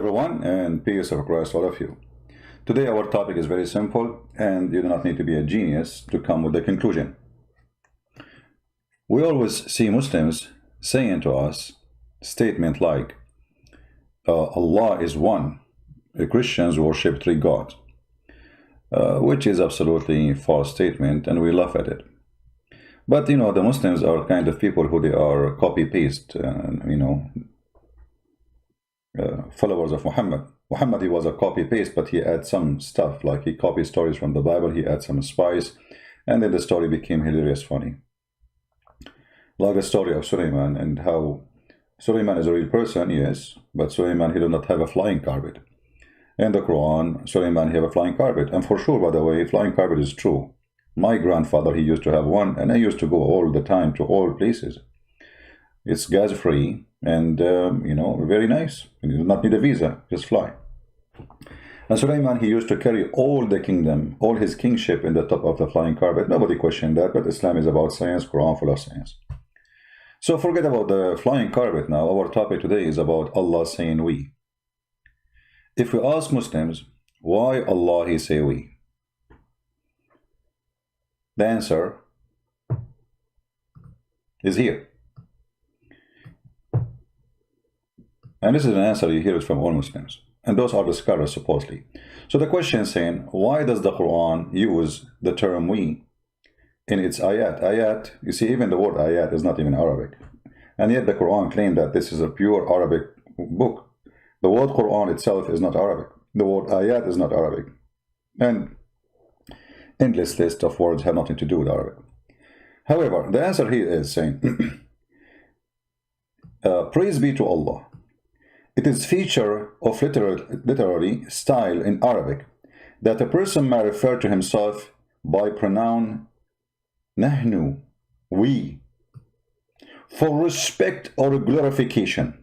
everyone, and peace of Christ all of you. Today our topic is very simple, and you do not need to be a genius to come with the conclusion. We always see Muslims saying to us statement like, Allah is one. The Christians worship three gods, which is absolutely a false statement, and we laugh at it. But the Muslims are kind of people who they are copy-paste, followers of Muhammad. Muhammad, he was a copy-paste, but he adds some stuff, like he copied stories from the Bible, he adds some spice, and then the story became hilarious funny. Like the story of Suleiman, and how Suleiman is a real person, yes, but Suleiman, he did not have a flying carpet. In the Quran, Suleiman, he have a flying carpet, and for sure, by the way, flying carpet is true. My grandfather, he used to have one, and I used to go all the time to all places. It's gas-free, and, very nice. You do not need a visa, just fly. And Suleiman, he used to carry all the kingdom, all his kingship in the top of the flying carpet. Nobody questioned that, but Islam is about science, Quran full of science. So forget about the flying carpet now. Our topic today is about Allah saying we. If we ask Muslims, why Allah he say we? The answer is here. And this is an answer you hear it from all Muslims. And those are the scholars, supposedly. So the question is saying, why does the Quran use the term we in its ayat? Ayat, you see, even the word ayat is not even Arabic. And yet the Quran claimed that this is a pure Arabic book. The word Quran itself is not Arabic. The word ayat is not Arabic. And endless list of words have nothing to do with Arabic. However, the answer here is saying, praise be to Allah. It is feature of literary style in Arabic that a person may refer to himself by pronoun nahnu, we, for respect or glorification.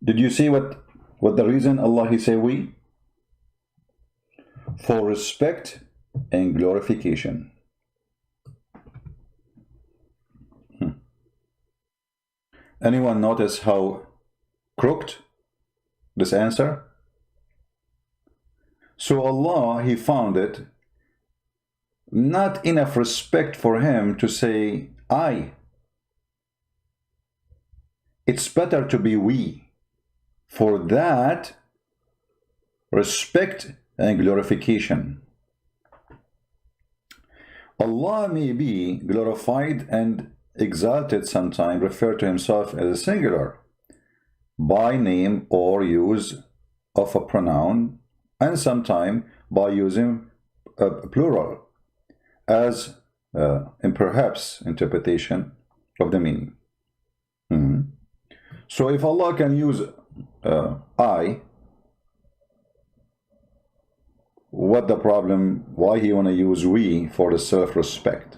Did you see what the reason Allah he say we? For respect and glorification. Anyone notice how crooked this answer? So Allah, he found it not enough respect for him to say I. It's better to be we. For that, respect and glorification. Allah may be glorified and exalted sometime, refer to himself as a singular by name or use of a pronoun, and sometime by using a plural as in perhaps interpretation of the meaning. So if Allah can use I, what the problem? Why he want to use we for the self-respect?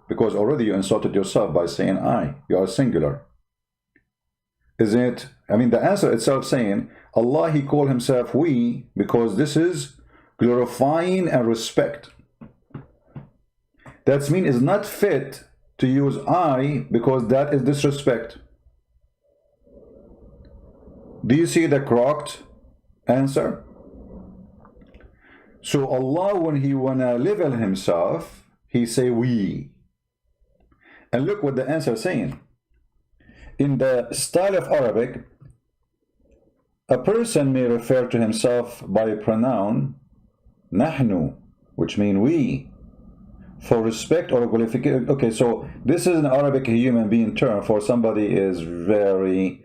Because already you insulted yourself by saying I. You are singular. Isn't it? I mean, the answer itself saying, Allah, he called himself we because this is glorifying and respect. That means it's not fit to use I because that is disrespect. Do you see the crocked answer? So Allah, when he wanna level himself, he say we. And look what the answer is saying. In the style of Arabic, a person may refer to himself by a pronoun nahnu, which means we, for respect or qualification. Okay, so this is an Arabic human being term for somebody is very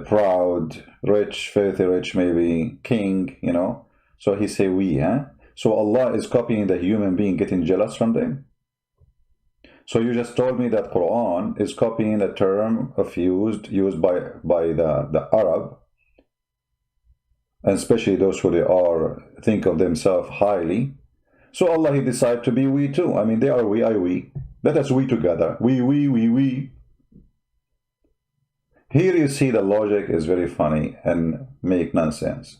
proud, rich, filthy rich, maybe king, So he say we, huh? So Allah is copying the human being, getting jealous from them. So you just told me that Quran is copying a term of used by the Arab, and especially those who they are think of themselves highly. So Allah, he decided to be we too. I mean, they are we, I we. Let us we together. We. Here you see the logic is very funny and make nonsense.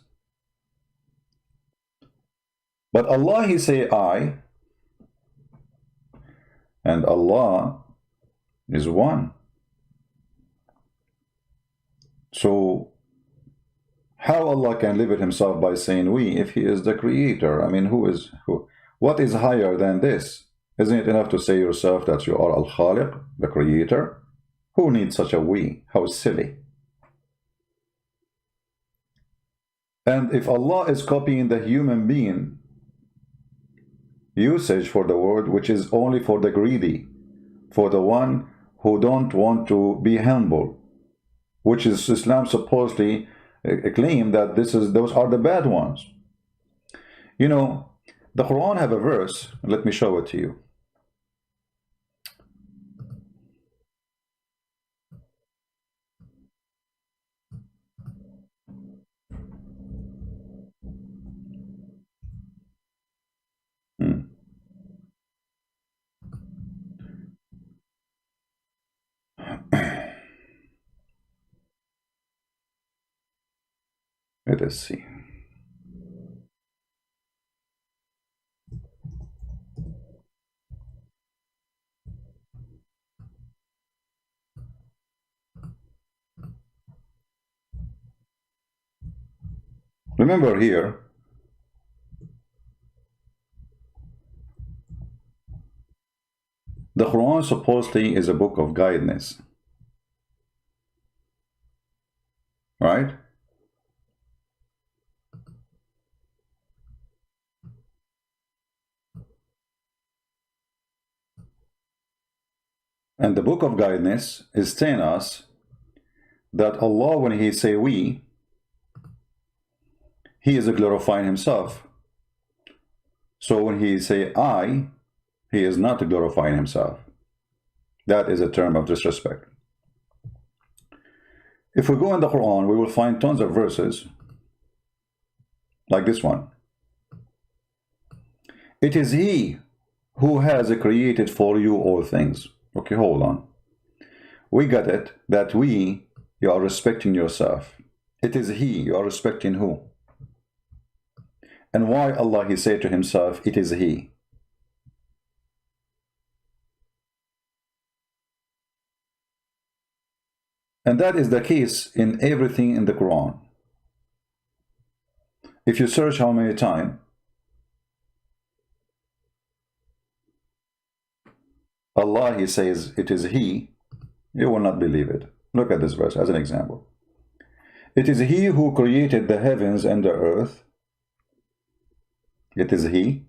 But Allah, he say I, and Allah is one. So how Allah can limit himself by saying we if he is the creator? I mean, what is higher than this? Isn't it enough to say yourself that you are Al-Khaliq, the creator? Who needs such a we? How silly. And if Allah is copying the human being usage for the word, which is only for the greedy, for the one who don't want to be humble, which is Islam supposedly claim that those are the bad ones. You know, the Quran have a verse. Let me show it to you. Let us see. Remember here, the Quran supposedly is a book of guidance, right? And the book of guidance is telling us that Allah, when he say we, he is glorifying himself. So when he say I, he is not glorifying himself. That is a term of disrespect. If we go in the Quran, we will find tons of verses like this one. It is he who has created for you all things. Okay, hold on. We got it that you are respecting yourself. It is he, you are respecting who? And why Allah, he said to himself, it is he? And that is the case in everything in the Quran. If you search how many times Allah, he says, it is he, you will not believe it. Look at this verse as an example. It is he who created the heavens and the earth. It is he.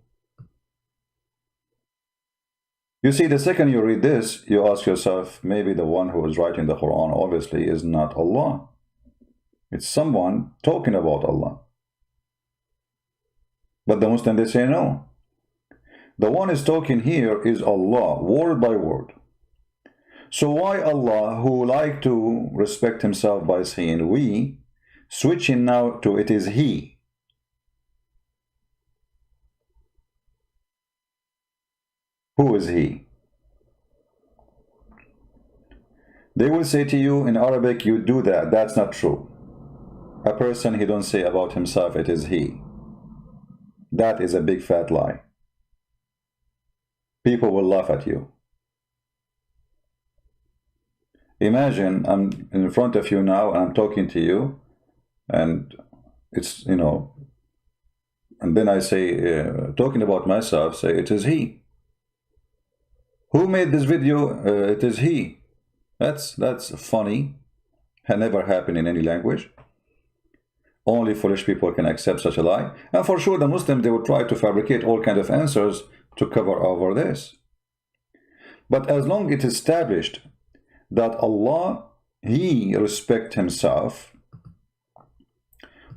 You see, the second you read this, you ask yourself, maybe the one who is writing the Quran obviously is not Allah. It's someone talking about Allah. But the Muslim, they say no. The one is talking here is Allah, word by word. So why Allah, who like to respect himself by saying we, switching now to it is he? Who is he? They will say to you in Arabic, you do that. That's not true. A person, he don't say about himself, it is he. That is a big fat lie. People will laugh at you. Imagine I'm in front of you now and I'm talking to you, and it's, you know, and then I say, talking about myself, say it is he. Who made this video? It is he. That's funny. Had never happened in any language. Only foolish people can accept such a lie. And for sure the Muslims, they will try to fabricate all kinds of answers to cover over this. But as long as it is established that Allah, he respects himself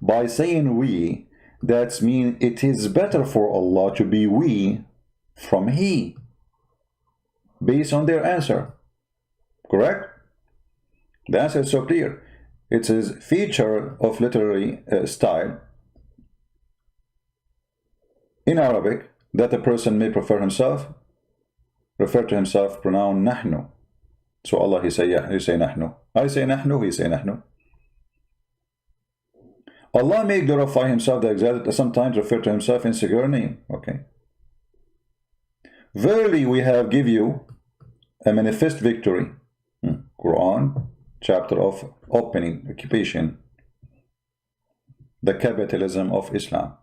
by saying we, that means it is better for Allah to be we from he, based on their answer. Correct? The answer is so clear. It is feature of literary style in Arabic that a person may refer to himself pronoun nahnu. So Allah, he say nahnu. I say nahnu, he say nahnu. Allah may glorify himself, the exalted, sometimes refer to himself in singular name. Okay. Verily we have give you a manifest victory. Quran chapter of opening, occupation, the capitalism of Islam.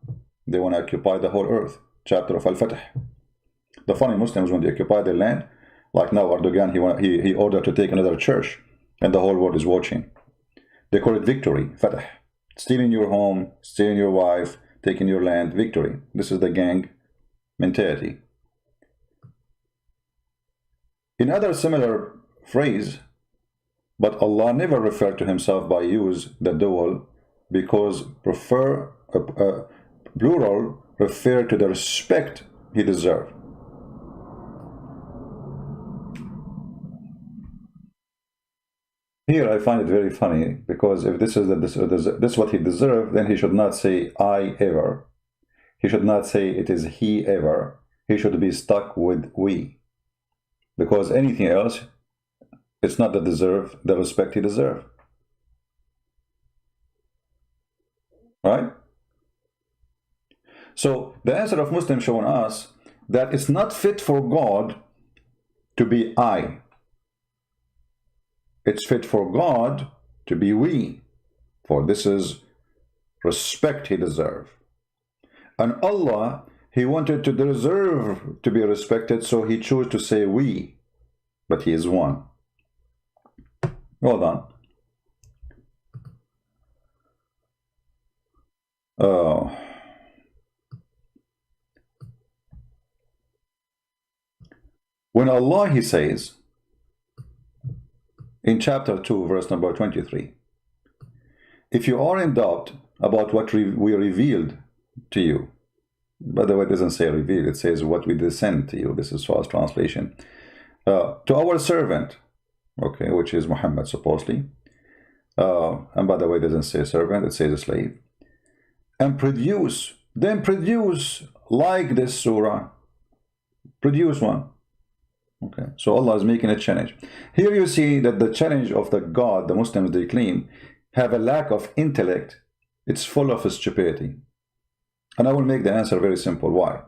They want to occupy the whole earth, chapter of Al-Fatih. The funny Muslims, when they occupy their land, like now Erdogan, he ordered to take another church, and the whole world is watching. They call it victory, Fatah. Stealing your home, stealing your wife, taking your land, victory. This is the gang mentality. In other similar phrase, but Allah never referred to himself by use the dual, because plural refer to the respect he deserved. Here I find it very funny, because if this is what he deserved, then he should not say I ever. He should not say it is he ever. He should be stuck with we. Because anything else, it's not the respect he deserved. Right? So the answer of Muslims showing us that it's not fit for God to be I. It's fit for God to be we, for this is respect he deserves. And Allah, he wanted to deserve to be respected, so he chose to say we, but he is one. Hold on. When Allah, he says, in chapter 2, verse number 23, if you are in doubt about what we revealed to you, by the way, it doesn't say revealed, it says what we descend to you. This is fast translation. To our servant, okay, which is Muhammad supposedly. And by the way, it doesn't say servant, it says a slave. And then produce like this surah. Produce one. Okay, so Allah is making a challenge. Here you see that the challenge of the God, the Muslims they claim, have a lack of intellect. It's full of stupidity. And I will make the answer very simple. Why?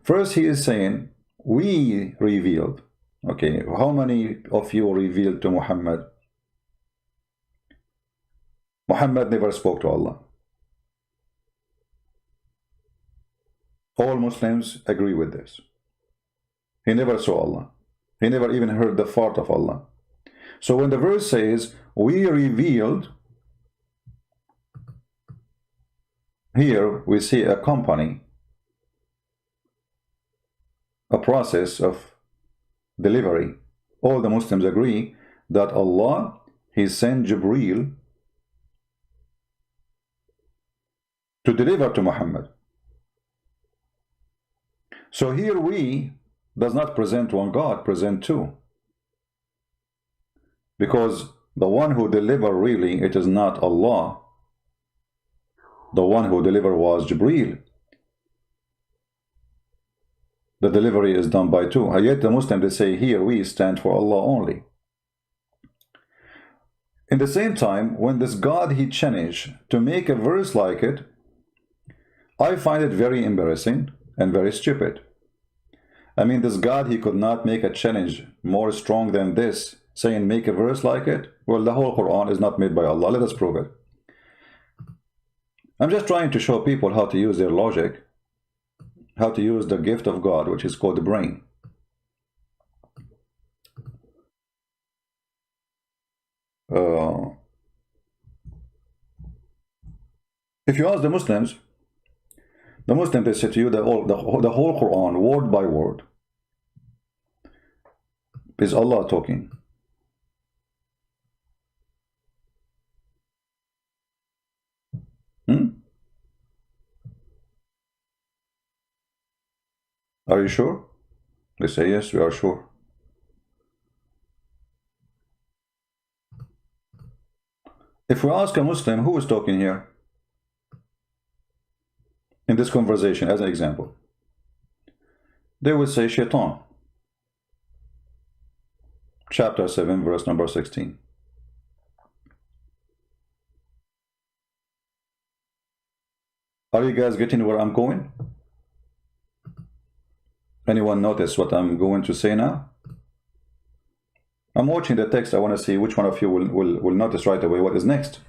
First, he is saying, we revealed. Okay, how many of you revealed to Muhammad? Muhammad never spoke to Allah. All Muslims agree with this. He never saw Allah. He never even heard the fart of Allah. So when the verse says, we revealed, here we see a company, a process of delivery. All the Muslims agree that Allah, he sent Jibreel to deliver to Muhammad. So here we does not present one God, present two. Because the one who delivered really, it is not Allah. The one who delivered was Jibreel. The delivery is done by two. Yet the Muslims, they say here we stand for Allah only. In the same time, when this God he changed to make a verse like it, I find it very embarrassing and very stupid. I mean, this God, he could not make a challenge more strong than this, saying make a verse like it. Well, the whole Quran is not made by Allah. Let us prove it. I'm just trying to show people how to use their logic, how to use the gift of God, which is called the brain. If you ask the Muslims, they say to you that the whole Quran, word by word, is Allah talking. Are you sure? They say, yes, we are sure. If we ask a Muslim, who is talking here? In this conversation, as an example, they would say Shaitan. Chapter 7, verse number 16. Are you guys getting where I'm going? Anyone notice what I'm going to say now? I'm watching the text. I want to see which one of you will notice right away what is next.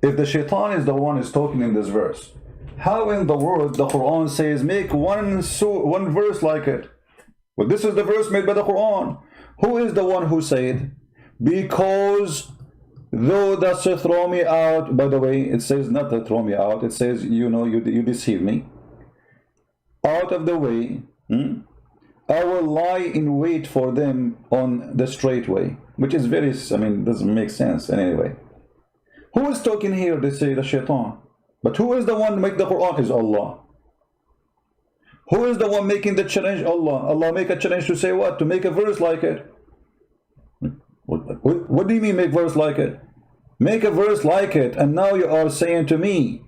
If the shaitan is the one who's talking in this verse, how in the world the Quran says make one verse like it? Well, this is the verse made by the Quran. Who is the one who said, because though that's to throw me out, by the way, it says not to throw me out, it says, you know, you deceive me, out of the way, I will lie in wait for them on the straight way, which is very, I mean, doesn't make sense anyway. Who is talking here? They say the shaitan. But who is the one make the Quran? Is Allah. Who is the one making the challenge? Allah. Allah make a challenge to say what? To make a verse like it. What do you mean make verse like it? Make a verse like it, and now you are saying to me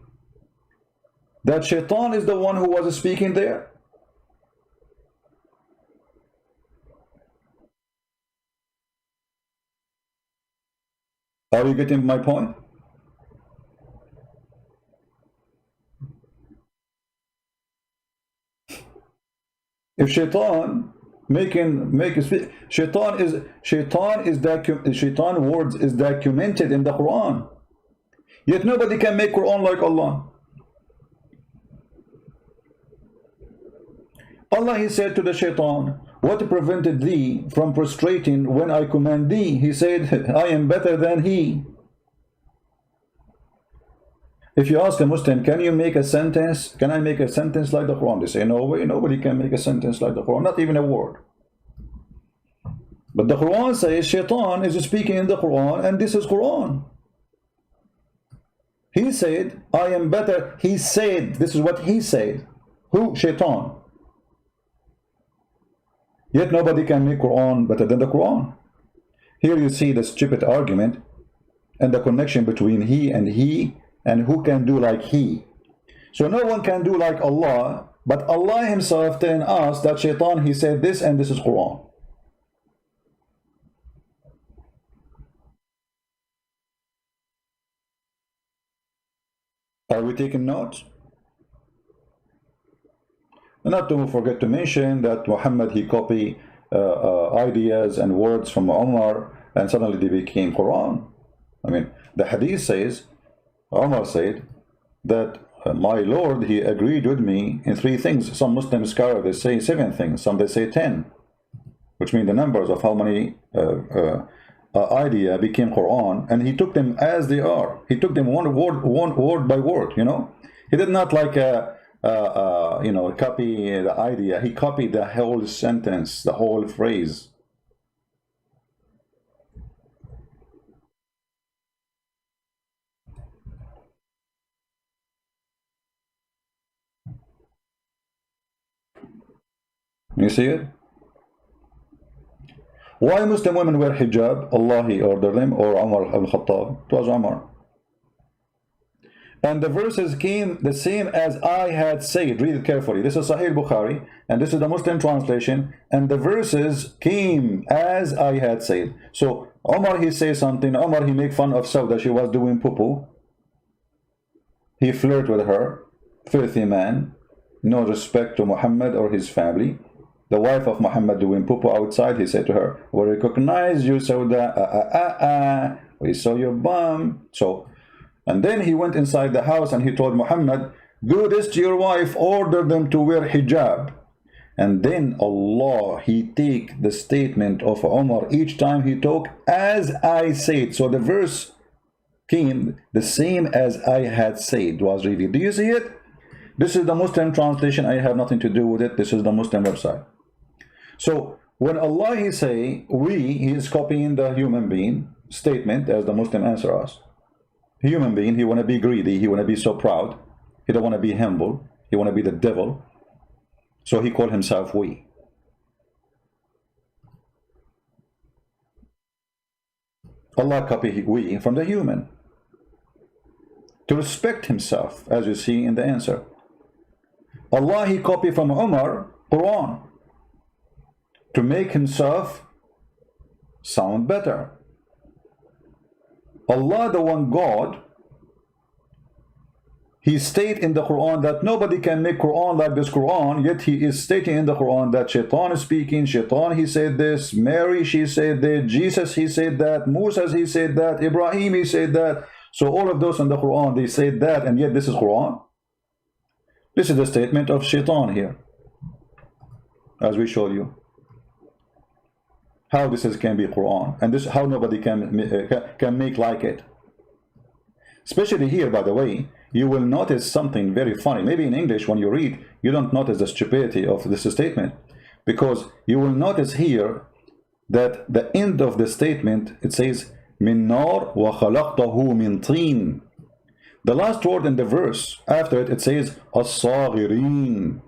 that shaitan is the one who was speaking there? Are you getting my point? If shaitan shaitan words is documented in the Quran, yet nobody can make Quran like Allah. Allah, he said to the shaitan, what prevented thee from prostrating when I command thee? He said, I am better than he. If you ask a Muslim, can you make a sentence? Can I make a sentence like the Quran? They say, no way, nobody can make a sentence like the Quran, not even a word. But the Quran says shaitan is speaking in the Quran, and this is Quran. He said, I am better. He said, this is what he said. Who? Shaitan. Yet nobody can make Quran better than the Quran. Here you see the stupid argument and the connection between he, and who can do like he. So no one can do like Allah, but Allah himself telling us that shaitan, he said this, and this is Quran. Are we taking notes? Not to forget to mention that Muhammad, he copied ideas and words from Umar, and suddenly they became Quran. I mean, the hadith says, Umar said that my Lord, he agreed with me in 3 things. Some Muslim scholars, they say 7 things, some they say 10, which mean the numbers of how many idea became Quran, and he took them as they are. He took them one word by word, you know. He did not like you know, copy the idea. He copied the whole sentence, the whole phrase. You see it? Why Muslim women wear hijab? Allah, he ordered them, or Umar al-Khattab? It was Umar. And the verses came the same as I had said. Read it carefully. This is Sahih Bukhari, and this is the Muslim translation. And the verses came as I had said. So Umar, he says something. Umar, he make fun of Sauda. She was doing poo-poo. He flirted with her. Filthy man. No respect to Muhammad or his family. The wife of Muhammad doing poo-poo outside. He said to her, we recognize you, Sauda. We saw your bum. So, and then he went inside the house and he told Muhammad, do this to your wife, order them to wear hijab. And then Allah, he take the statement of Umar each time he talked, as I said. So the verse came the same as I had said was revealed. Do you see it? This is the Muslim translation. I have nothing to do with it. This is the Muslim website. So when Allah, he say we, he is copying the human being statement as the Muslim answer us. Human being, he want to be greedy, he want to be so proud, he don't want to be humble, he want to be the devil, so he called himself we. Allah copied we from the human to respect himself, as you see in the answer. Allah, he copied from Umar Quran to make himself sound better. Allah, the one God, he states in the Quran that nobody can make Quran like this Quran, yet he is stating in the Quran that Shaitan is speaking, Shaitan he said this, Mary she said that, Jesus he said that, Moses he said that, Ibrahim he said that. So all of those in the Quran, they said that, and yet this is Quran. This is the statement of Shaitan here, as we showed you. How this can be Quran, and this how nobody can make like it. Especially here, by the way, you will notice something very funny. Maybe in English, when you read, you don't notice the stupidity of this statement, because you will notice here that the end of the statement, it says, min nar wa khalaqtahu min tin. The last word in the verse, after it, it says, as-saghirin.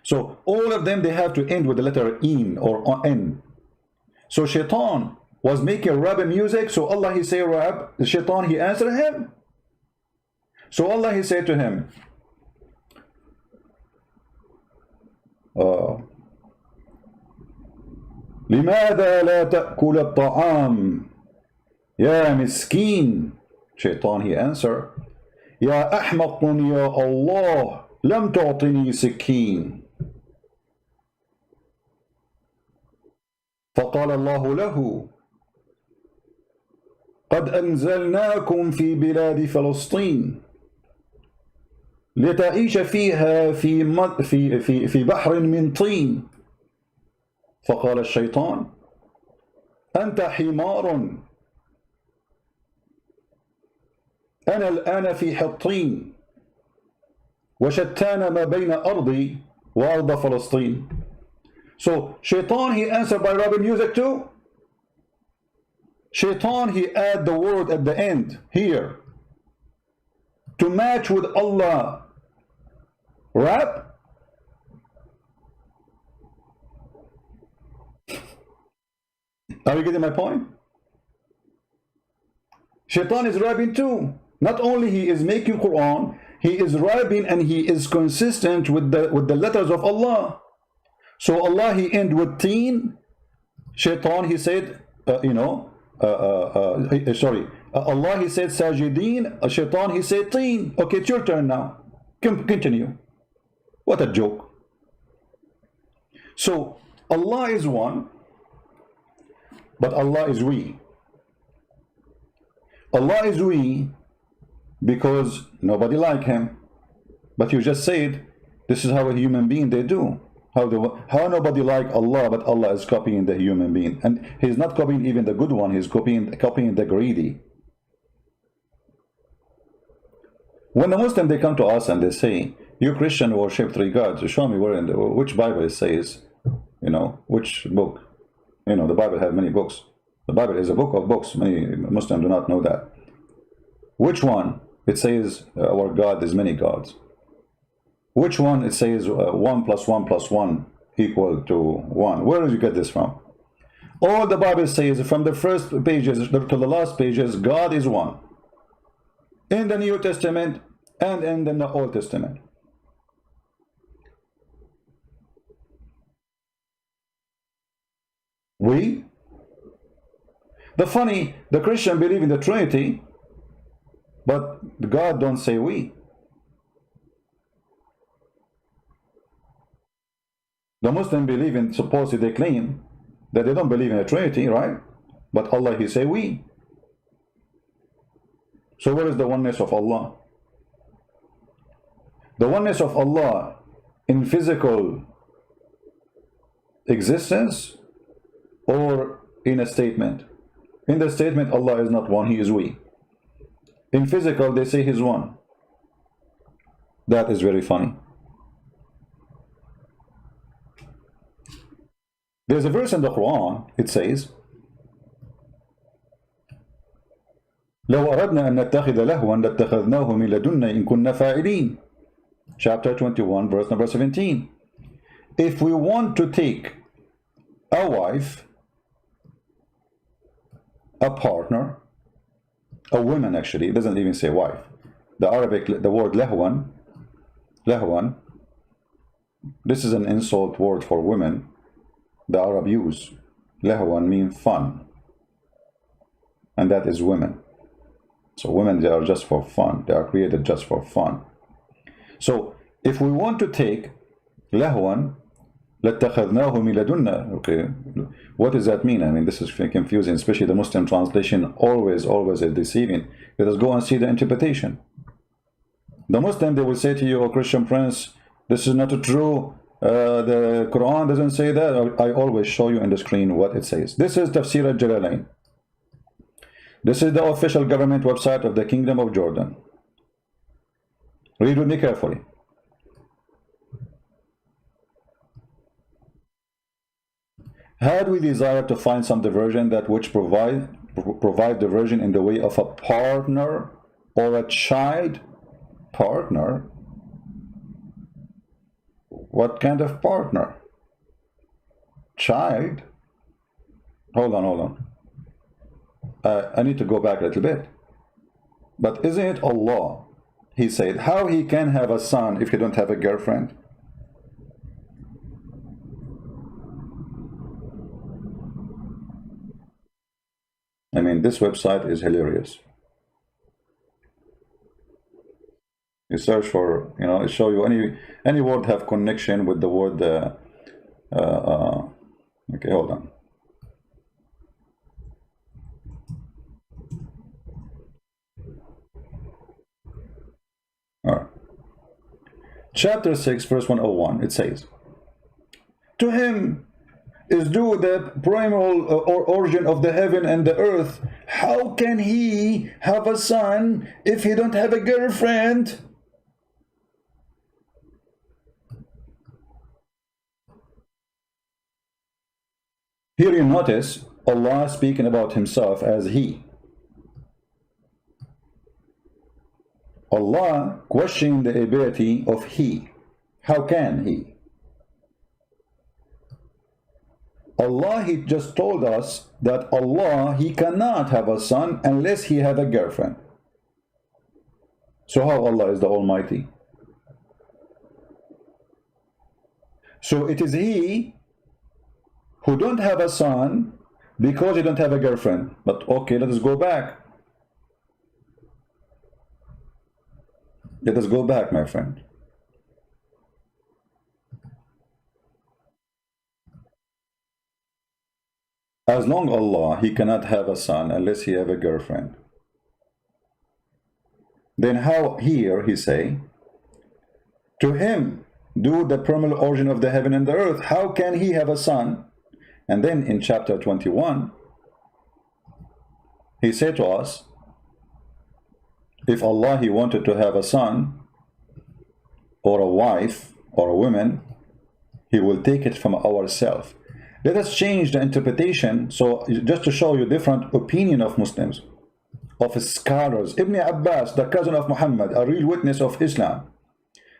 So all of them, they have to end with the letter in or n. So Shaitan was making rap music, so Allah he say rap, Shaitan he answered him. So Allah he said to him, لماذا لا تأكل الطعام يا مسكين. Shaitan he answered, يا أحمق يا الله لم تعطني سكين. فقال الله له قد أنزلناكم في بلاد فلسطين لتعيش فيها في بحر من طين. فقال الشيطان أنت حمار أنا الآن في حطين وشتان ما بين أرضي وأرض فلسطين. So Shaitan he answered by rapping music too. Shaitan he add the word at the end here to match with Allah rap. Are you getting my point? Shaitan is rapping too. Not only he is making Quran, he is rapping and he is consistent with the letters of Allah. So Allah he end with teen. Shaitan he said, Allah he said sajideen. Shaitan he said teen. Okay, it's your turn now. Continue. What a joke. So Allah is one, but Allah is we. Allah is we because nobody like him. But you just said this is how a human being they do. How nobody like Allah, but Allah is copying the human being, and he's not copying even the good one. He's copying the greedy. When the Muslims they come to us and they say, "You Christian worship three gods," show me where in which Bible it says, which book. The Bible has many books. The Bible is a book of books. Many Muslims do not know that. Which one it says our God is many gods? Which one it says 1 + 1 + 1 equal to 1? Where did you get this from? All the Bible says from the first pages to the last pages, God is one. In the New Testament and in the Old Testament. We? The Christian believe in the Trinity, but God don't say we. The Muslim believe in, supposedly they claim that they don't believe in a Trinity, right? But Allah, he say we. So where is the oneness of Allah? The oneness of Allah in physical existence or in a statement? In the statement, Allah is not one, he is we. In physical, they say he's one. That is very funny. There's a verse in the Quran, it says, لو أردنا أن نتخذ لهوا لاتخذناه من لدنا إن كنا فاعلين. Chapter 21, verse number 17. If we want to take a wife, a partner, a woman actually, it doesn't even say wife. The Arabic, the word lahwan, this is an insult word for women. The Arab use. Lahwan means fun. And that is women. So women, they are just for fun. They are created just for fun. So if we want to take لهوا لاتخذناه من لدنا, okay, what does that mean? I mean, this is confusing, especially the Muslim translation always is deceiving. Let us go and see the interpretation. The Muslim, they will say to you, oh Christian Prince, this is not true. The Quran doesn't say that. I always show you on the screen what it says. This is Tafsir al-Jalalain. This is the official government website of the Kingdom of Jordan. Read with me carefully. Had we desired to find some diversion that which provide diversion in the way of a partner or a child? Partner? What kind of partner? Child? Hold on. I need to go back a little bit. But isn't it Allah? He said, how he can have a son if he don't have a girlfriend? I mean, this website is hilarious. You search for, you know, it show you any word have connection with the word. Okay, hold on. All right. Chapter 6, verse 101. It says, "To him is due the primal origin of the heaven and the earth. How can he have a son if he don't have a girlfriend?" Here you notice Allah speaking about himself as he. Allah questioning the ability of he. How can he? Allah, he just told us that Allah, he cannot have a son unless he have a girlfriend. So how Allah is the Almighty? So it is he who don't have a son because he don't have a girlfriend. But okay, let us go back. Let us go back, my friend. As long Allah, he cannot have a son unless he have a girlfriend. Then how here he say, to him due the primal origin of the heaven and the earth, how can he have a son? And then in chapter 21, he said to us, if Allah, he wanted to have a son or a wife or a woman, he will take it from ourselves. Let us change the interpretation, so just to show you different opinion of Muslims, of scholars. Ibn Abbas, the cousin of Muhammad, a real witness of Islam,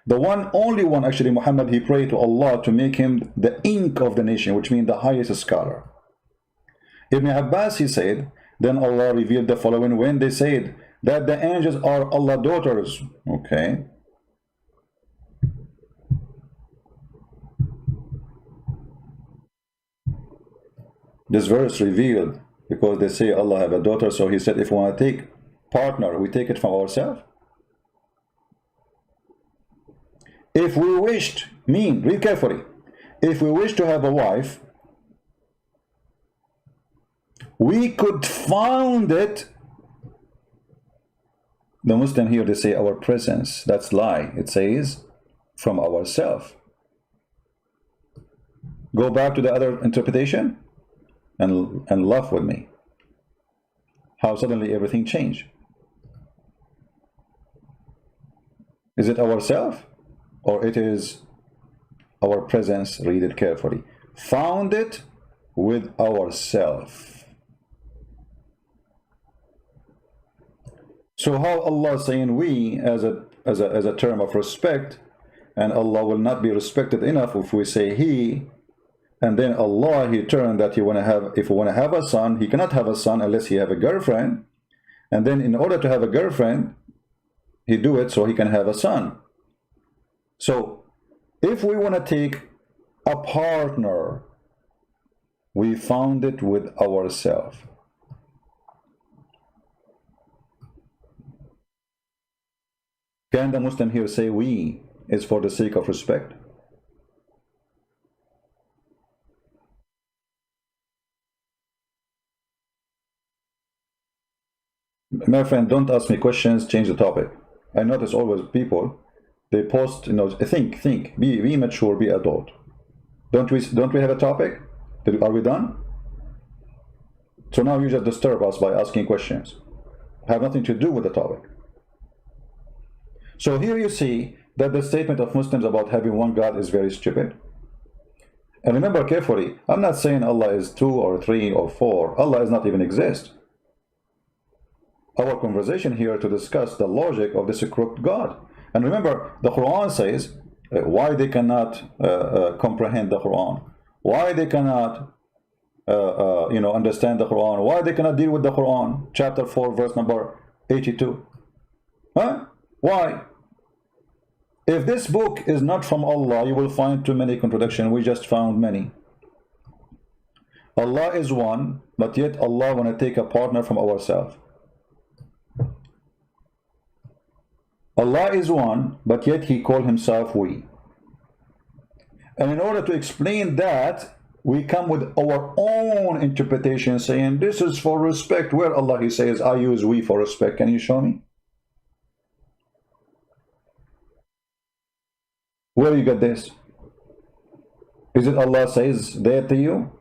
the only one actually, Muhammad, he prayed to Allah to make him the ink of the nation, which means the highest scholar. Ibn Abbas, he said, then Allah revealed the following when they said that the angels are Allah's daughters. Okay. This verse revealed because they say Allah have a daughter, so he said if we want to take partner, we take it from ourselves. If we wished, read carefully, if we wish to have a wife, we could found it. The Muslim here, they say our presence. That's lie. It says from ourselves. Go back to the other interpretation and laugh with me. How suddenly everything changed. Is it ourselves or it is our presence? Read it carefully. Found it with ourselves. So how Allah saying we as a term of respect, and Allah will not be respected enough if we say he, and then Allah, he turned that if we want to have a son, he cannot have a son unless he have a girlfriend, and then in order to have a girlfriend, he do it so he can have a son. So if we want to take a partner, we found it with ourselves. Can the Muslim here say we is for the sake of respect? My friend, don't ask me questions, change the topic. I notice always people, they post, think, be mature, be adult. Don't we have a topic? Are we done? So now you just disturb us by asking questions. Have nothing to do with the topic. So here you see that the statement of Muslims about having one God is very stupid. And remember carefully, I'm not saying Allah is 2 or 3 or 4. Allah does not even exist. Our conversation here to discuss the logic of this crooked God. And remember, the Quran says why they cannot comprehend the Quran, why they cannot understand the Quran, why they cannot deal with the Quran. Chapter 4, verse number 82. Huh? Why? If this book is not from Allah, you will find too many contradictions. We just found many. Allah is one, but yet Allah want to take a partner from ourselves. Allah is one, but yet He called Himself we. And in order to explain that, we come with our own interpretation saying this is for respect. Where Allah He says, I use we for respect. Can you show me? Where you get this? Is it Allah says there to you?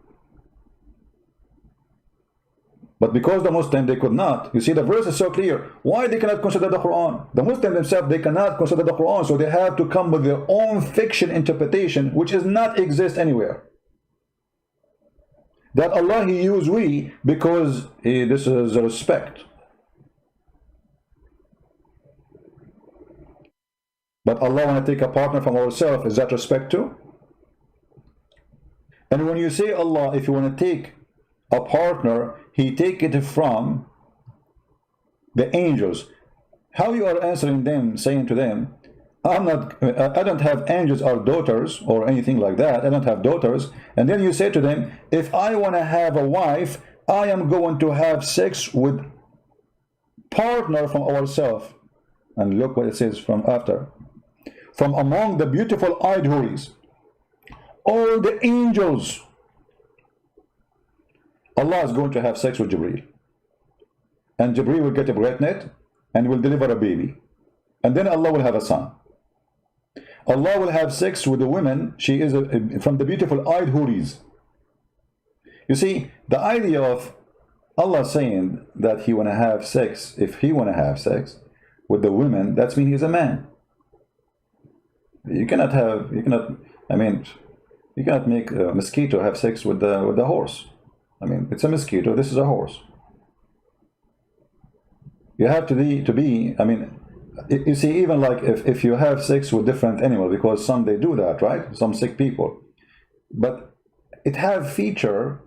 But because the Muslim, they could not. You see, the verse is so clear. Why they cannot consider the Quran? The Muslim themselves, they cannot consider the Quran, so they have to come with their own fiction interpretation, which does not exist anywhere. That Allah, He used we because this is a respect. But Allah want to take a partner from ourselves, is that respect too? And when you say Allah, if you want to take a partner, He take it from the angels. How you are answering them, saying to them, I don't have angels or daughters or anything like that. I don't have daughters. And then you say to them, if I want to have a wife, I am going to have sex with partner from ourselves. And look what it says from after. From among the beautiful eyed houris, all the angels, Allah is going to have sex with Jibreel. And Jibreel will get a pregnant and will deliver a baby. And then Allah will have a son. Allah will have sex with a woman. She is from the beautiful eyed houris. You see, the idea of Allah saying that He want to have sex, if He want to have sex with the women, that means He's a man. You cannot make a mosquito have sex with the horse. I mean, it's a mosquito, this is a horse. You have to be, I mean, you see, even like if you have sex with different animals, because some they do that, right? Some sick people. But it have feature,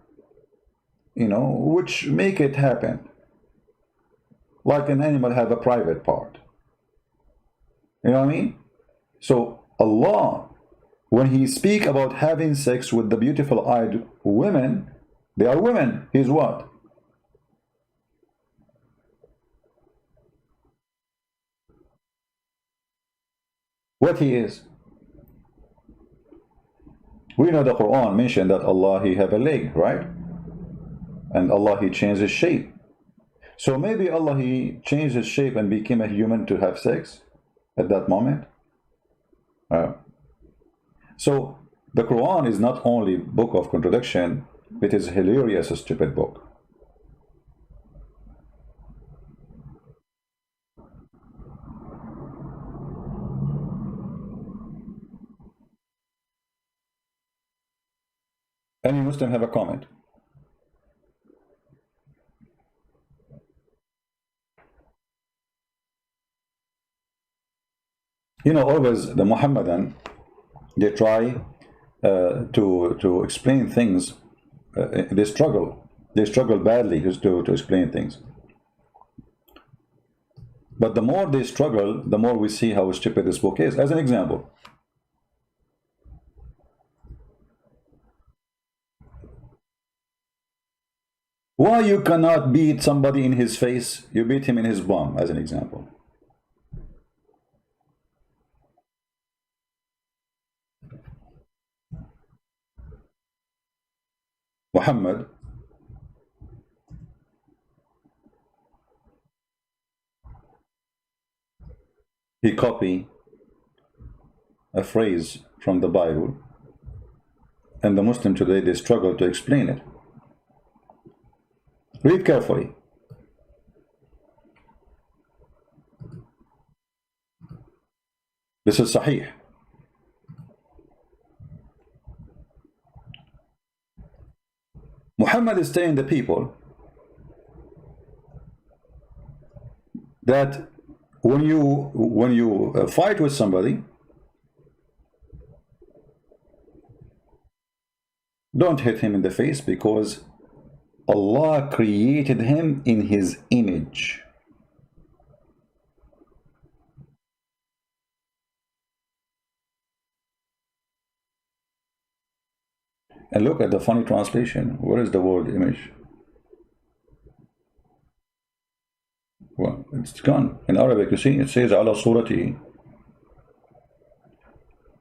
which make it happen. Like an animal have a private part. You know what I mean? So Allah, when He speak about having sex with the beautiful eyed women, they are women. He's what? What He is. We know the Quran mentioned that Allah, He have a leg, right? And Allah, He changed His shape. So maybe Allah, He changed His shape and became a human to have sex at that moment. So the Quran is not only book of contradiction, it is hilarious, a stupid book. Any Muslim have a comment? Always the Muhammadan, they try to explain things. They struggle badly to explain things. But the more they struggle, the more we see how stupid this book is. As an example, why you cannot beat somebody in his face? You beat him in his bum, as an example. Muhammad he copied a phrase from the Bible, and the Muslim today, they struggle to explain it. Read carefully. This is Sahih. Muhammad is telling the people that when you fight with somebody, don't hit him in the face, because Allah created him in his image. And look at the funny translation. Where is the word image? Well, it's gone. In Arabic, you see, it says ala surati.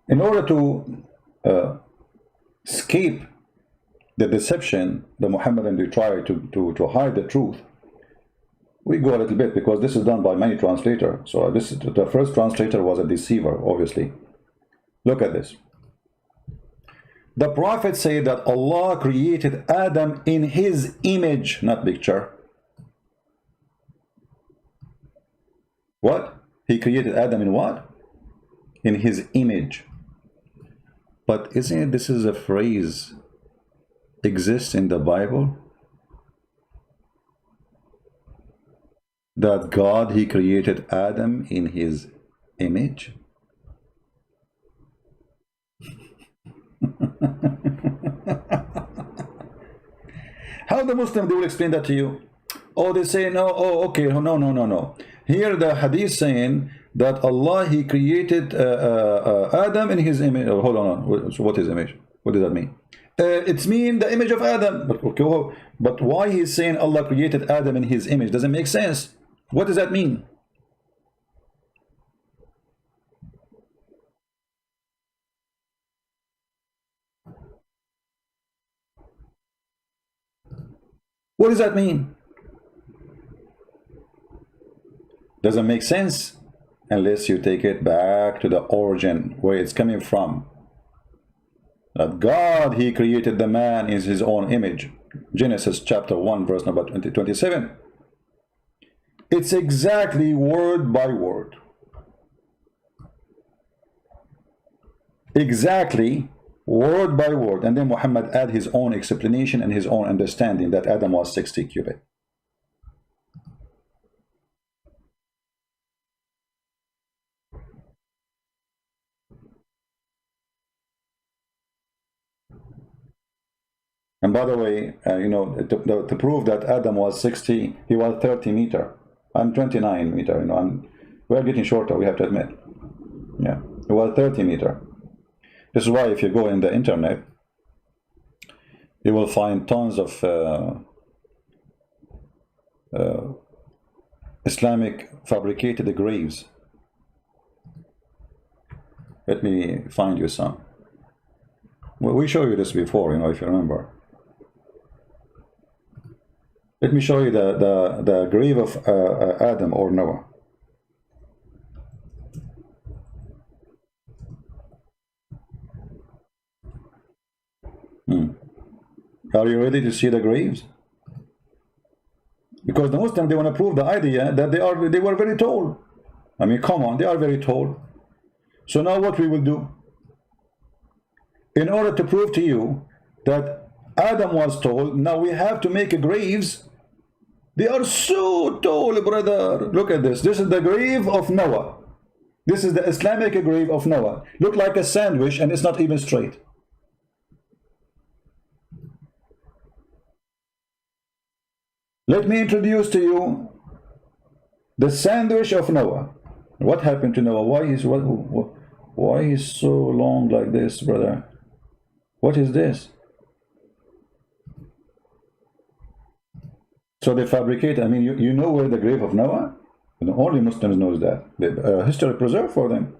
In order to escape the deception, the Muhammadan, they try to hide the truth. We go a little bit, because this is done by many translators. So the first translator was a deceiver, obviously. Look at this. The Prophet said that Allah created Adam in his image, not picture. What? He created Adam in what? In his image. But isn't it, this is a phrase exists in the Bible? That God, he created Adam in his image? How the Muslim, they will explain that to you? Oh, they say, no, oh, okay, no. Here the hadith saying that Allah, he created Adam in his image. Oh, hold on. So what is image? What does that mean? It's mean the image of Adam. But, okay, but why he's saying Allah created Adam in his image? Doesn't make sense. What does that mean? What does that mean? Doesn't make sense unless you take it back to the origin, where it's coming from. That God, he created the man in his own image. Genesis chapter 1, verse number 27. It's exactly word by word. Exactly word by word. And then Muhammad add his own explanation and his own understanding that Adam was 60 cubit. And by the way, you know, to prove that Adam was 60, he was 30 meter. I'm 29 meter, you know, we're getting shorter, we have to admit. Yeah, he was 30 meter. This is why if you go in the internet, you will find tons of Islamic fabricated graves. Let me find you some. Well, we showed you this before, you know, if you remember. Let me show you the grave of Adam or Noah. Are you ready to see the graves? Because the Muslims, they want to prove the idea that they were very tall. I mean, come on, they are very tall. So now what we will do? In order to prove to you that Adam was tall, now we have to make graves. They are so tall, brother. Look at this. This is the grave of Noah. This is the Islamic grave of Noah. Look like a sandwich, and it's not even straight. Let me introduce to you the sandwich of Noah. What happened to Noah? Why is so long like this, brother? What is this? So they fabricate. I mean, you know where the grave of Noah? Only Muslims knows that. History preserved for them.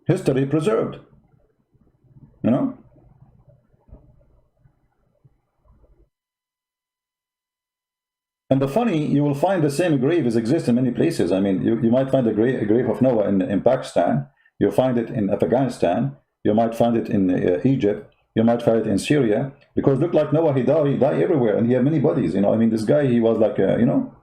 History preserved. You know. And the funny, you will find the same grave is exist in many places. I mean, you might find a grave of Noah in Pakistan. You'll find it in Afghanistan. You might find it in Egypt. You might find it in Syria. Because look like Noah, he died everywhere, and he had many bodies. You know, I mean, this guy, he was like, you know.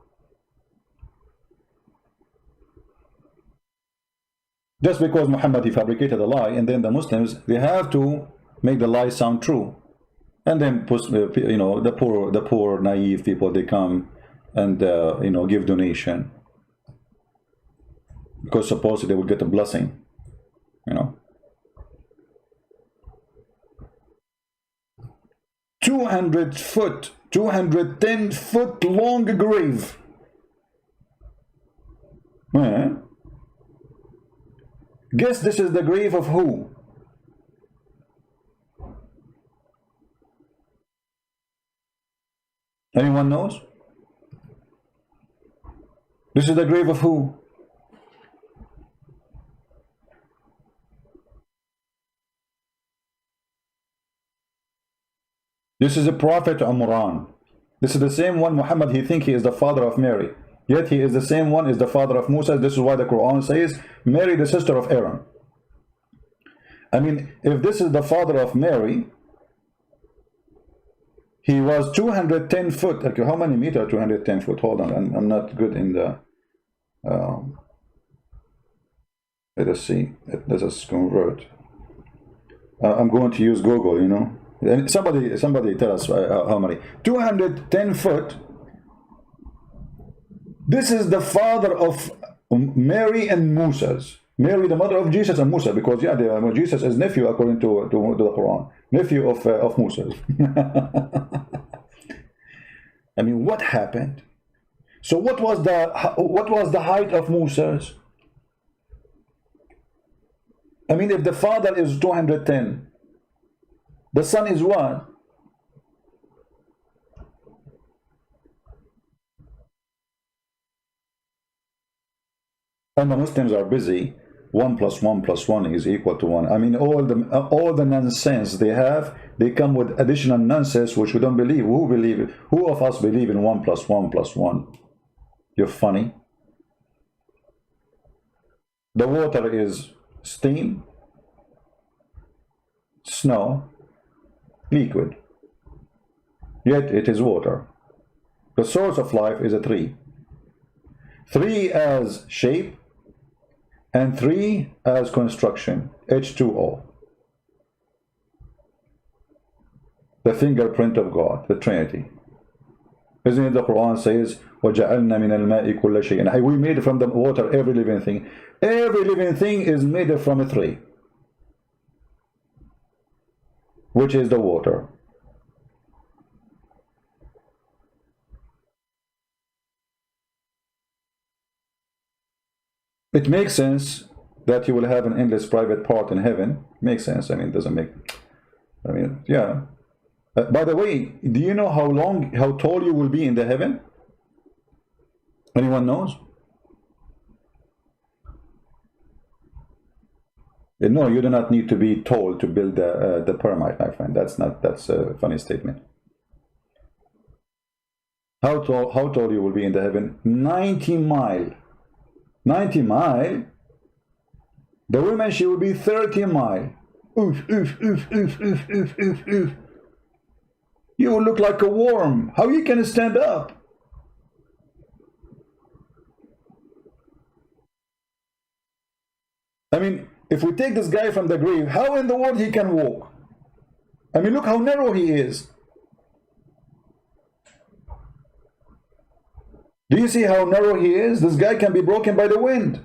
Just because Muhammad, he fabricated a lie, and then the Muslims, they have to make the lie sound true. And then, you know, the poor, naive people, they come and, you know, give donation. Because supposedly they will get a blessing, you know. 200 foot, 210 foot long grave. Guess this is the grave of who? Anyone knows? This is the grave of who? This is a prophet Umran. This is the same one Muhammad, he thinks he is the father of Mary. Yet he is the same one is the father of Musa. This is why the Quran says, Mary, the sister of Aaron. I mean, if this is the father of Mary, he was 210 foot. Okay, how many meter 210 foot? Hold on, I'm not good in the... let us see. Let us convert. I'm going to use Google, you know. And somebody tell us how many. 210 foot. This is the father of Mary and Moses. Mary, the mother of Jesus and Musa, because yeah, Jesus is nephew according to the Quran, nephew of Moses. I mean, what happened? So what was the height of Moses? I mean, if the father is 210, the son is what? And the Muslims are busy. 1 + 1 + 1 is equal to 1. I mean, all the nonsense they have, they come with additional nonsense which we don't believe. Who of us believe in 1 + 1 + 1? You're funny. The water is steam, snow, liquid. Yet it is water. The source of life is a tree. 3 as shape, and 3 as construction, H2O. The fingerprint of God, the Trinity. Isn't it the Quran says, وَجَعَلْنَا مِنَ الْمَاءِ كُلَّ شَيْءٍ. We made from the water every living thing. Every living thing is made from a tree, which is the water. It makes sense that you will have an endless private part in heaven. Makes sense. I mean, it doesn't make... I mean, yeah. By the way, do you know how tall you will be in the heaven? Anyone knows? No, you do not need to be tall to build the pyramid, my friend. That's a funny statement. How tall you will be in the heaven? 90 mile. 90 mile. The woman, she will be 30 mile. Oof, oof, oof, oof, oof, oof, oof, oof. You will look like a worm. How you can stand up? I mean, if we take this guy from the grave, how in the world he can walk? I mean, look how narrow he is. Do you see how narrow he is? This guy can be broken by the wind.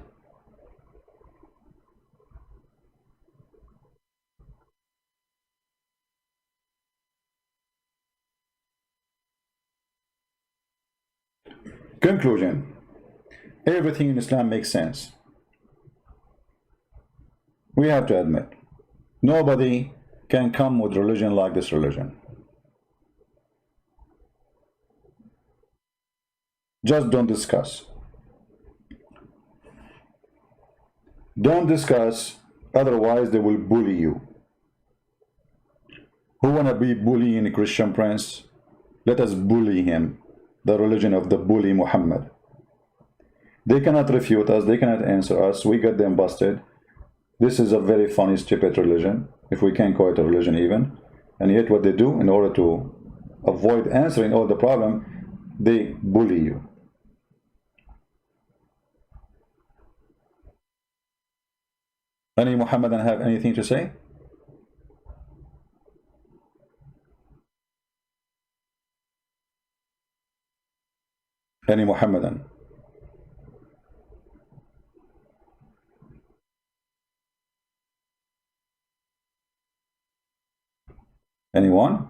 Conclusion. Everything in Islam makes sense. We have to admit, nobody can come with religion like this religion. Just don't discuss. Don't discuss, otherwise they will bully you. Who wanna be bullying a Christian prince? Let us bully him. the religion of the bully Muhammad. They cannot refute us, they cannot answer us, we get them busted. This is a very funny, stupid religion, if we can call it a religion even. And yet what they do, in order to avoid answering all the problem, they bully you. Any Muhammadan have anything to say? Any Muhammadan? Anyone?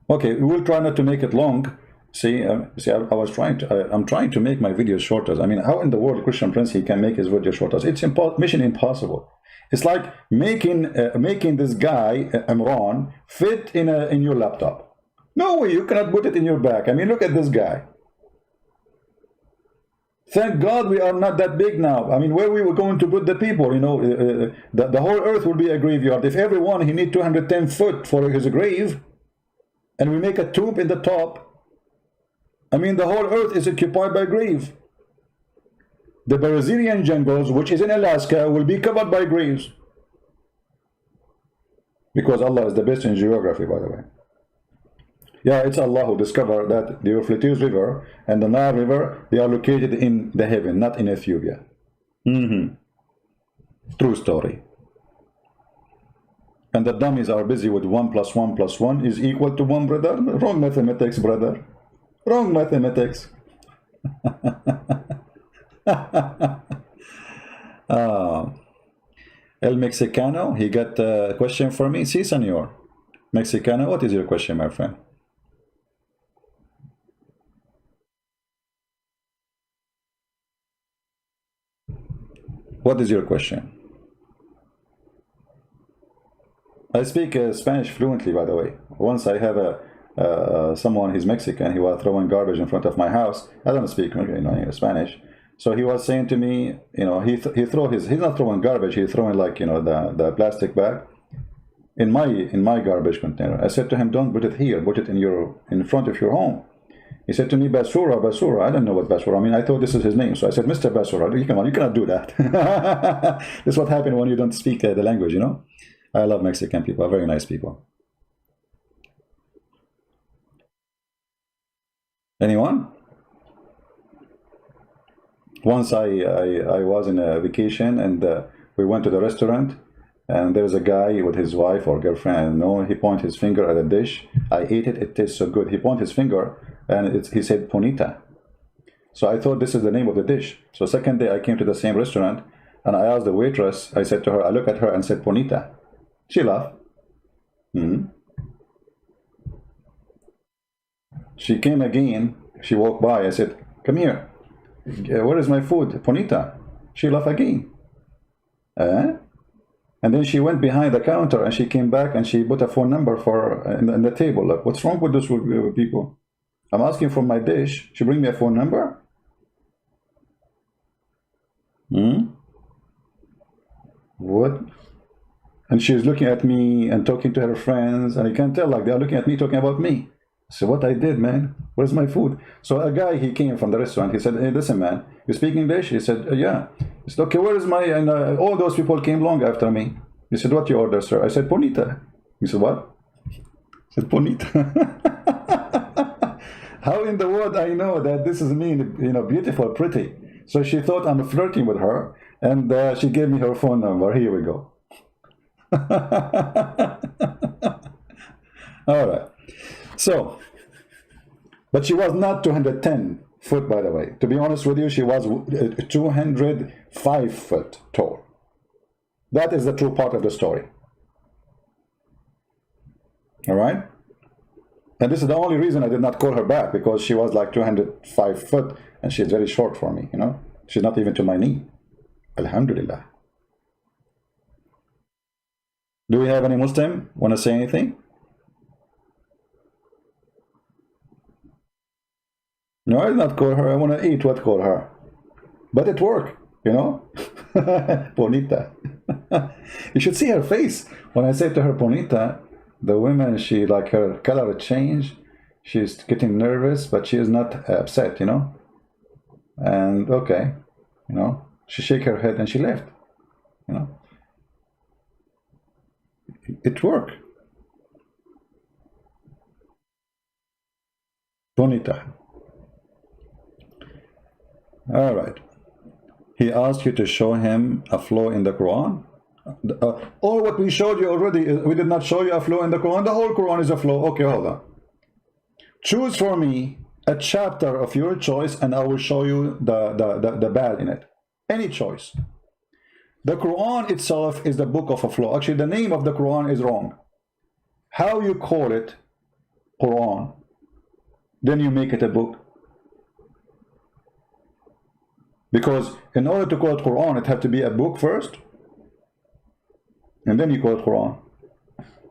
Okay, we will try not to make it long. See, I'm trying to make my videos shorter. I mean, how in the world Christian Prince he can make his video shorter? It's mission impossible. It's like making this guy Imran fit in your laptop. No way, you cannot put it in your back. I mean, look at this guy. Thank God we are not that big now. I mean, where we were going to put the people, you know, the whole earth will be a graveyard. If everyone, he need 210 foot for his grave, and we make a tomb in the top, I mean, the whole earth is occupied by grave. The Brazilian jungles, which is in Alaska, will be covered by graves. Because Allah is the best in geography, by the way. Yeah, it's Allah who discovered that the Euphrates River and the Nile River, they are located in the heaven, not in Ethiopia. True story. And the dummies are busy with 1 + 1 + 1 is equal to 1, brother. Wrong mathematics, brother. Wrong mathematics. El Mexicano, he got a question for me. Si, senor. Mexicano, what is your question, my friend? What is your question? I speak Spanish fluently, by the way. Once I have someone, he's Mexican, he was throwing garbage in front of my house. I don't speak Spanish. So he was saying to me, you know, he's not throwing garbage, he's throwing, like, you know, the plastic bag in my garbage container. I said to him, don't put it here, put it in front of your home. He said to me, Basura, Basura. I don't know what Basura. I mean, I thought this is his name. So I said, Mr. Basura, come on, you cannot do that. This is what happens when you don't speak the language, you know. I love Mexican people, very nice people. Anyone? Once I was in a vacation, and we went to the restaurant, and there's a guy with his wife or girlfriend, I don't know, he pointed his finger at a dish. I ate it, it tastes so good. He pointed his finger, and he said Ponita. So I thought this is the name of the dish. So second day I came to the same restaurant, and I asked the waitress, I said to her, I looked at her and said Ponita. She laughed. She came again, she walked by, I said, come here. Where is my food? Ponita. She laughed again. And then she went behind the counter, and she came back and she put a phone number for in the table. Like, what's wrong with those people? I'm asking for my dish. She bring me a phone number? What? And she's looking at me and talking to her friends, and you can tell, like, they're looking at me, talking about me. So what I did, man, where's my food? So a guy, he came from the restaurant. He said, hey, listen, man, you speak English? He said, yeah. He said, okay, where is my, and all those people came long after me. He said, what you order, sir? I said, Ponita. He said, what? I said, Ponita. How in the world I know that this is me, you know, beautiful, pretty? So she thought I'm flirting with her, and she gave me her phone number. Here we go. All right. So, but she was not 210 foot, by the way. To be honest with you, she was 205 foot tall. That is the true part of the story. All right? And this is the only reason I did not call her back, because she was like 205 foot, and she's very short for me, you know? She's not even to my knee. Alhamdulillah. Do we have any Muslim want to say anything? No, I did not call her. I want to eat what call her. But it worked, you know? Ponita. You should see her face. When I said to her, Ponita, the woman, she, like, her color changed. she's getting nervous, but she is not upset, you know. And okay, you know, she shake her head and she left, you know. It worked. Bonita. All right. He asked you to show him a flaw in the Quran. All what we showed you already, we did not show you a flaw in the Quran. The whole Quran is a flaw. Okay, hold on. Choose for me a chapter of your choice and I will show you the bad in it. Any choice. The Quran itself is the book of a flaw. Actually, the name of the Quran is wrong. How you call it Quran, then you make it a book. Because in order to call it Quran, it had to be a book first, and then you call it Quran.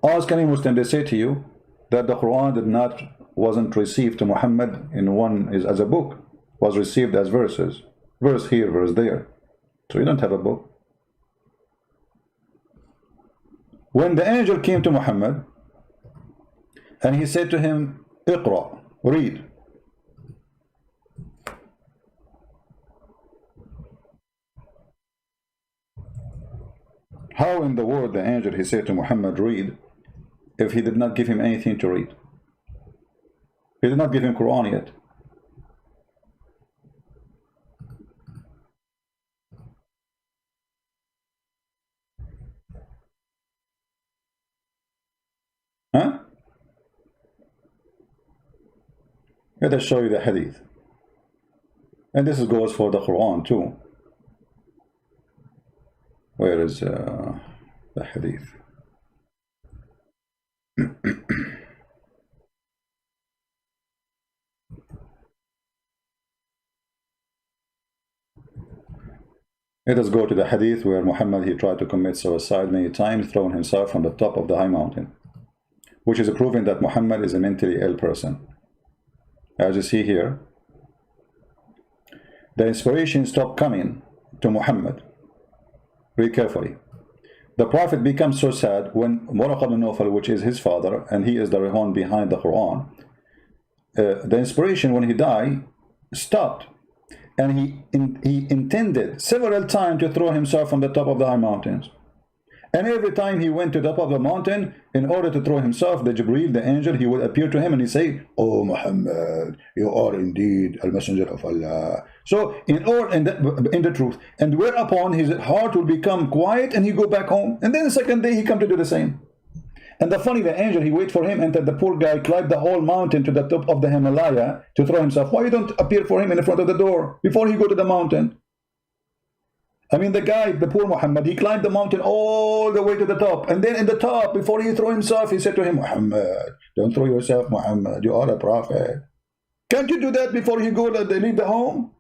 Ask any Muslim, they say to you that the Quran wasn't received to Muhammad in one is as a book, was received as verses, verse here, verse there. So you don't have a book. When the angel came to Muhammad and he said to him, Iqra, read. How in the world the angel, he said to Muhammad, read, if he did not give him anything to read? He did not give him Quran yet. Huh? Let us show you the hadith. And this goes for the Quran too. Where is the hadith? Let us go to the hadith where Muhammad, he tried to commit suicide many times, throwing himself from the top of the high mountain, which is proving that Muhammad is a mentally ill person. As you see here, the inspiration stopped coming to Muhammad. Read carefully. The Prophet becomes so sad when Waraq ibn Nawfal, which is his father, and he is the Rihon behind the Quran, the inspiration when he died stopped, and he intended several times to throw himself from the top of the high mountains. And every time he went to the top of the mountain, in order to throw himself, the Jibreel, the angel, he would appear to him and he say, "Oh Muhammad, you are indeed a messenger of Allah." So in the truth, and whereupon his heart will become quiet and he go back home. And then the second day he come to do the same. And the funny, the angel, he wait for him, and the poor guy climbed the whole mountain to the top of the Himalaya to throw himself. Why you don't appear for him in the front of the door before he go to the mountain? I mean, the guy, the poor Muhammad, he climbed the mountain all the way to the top. And then in the top, before he threw himself, he said to him, "Muhammad, don't throw yourself, Muhammad. You are a prophet. Can't you do that before you go to leave the home?"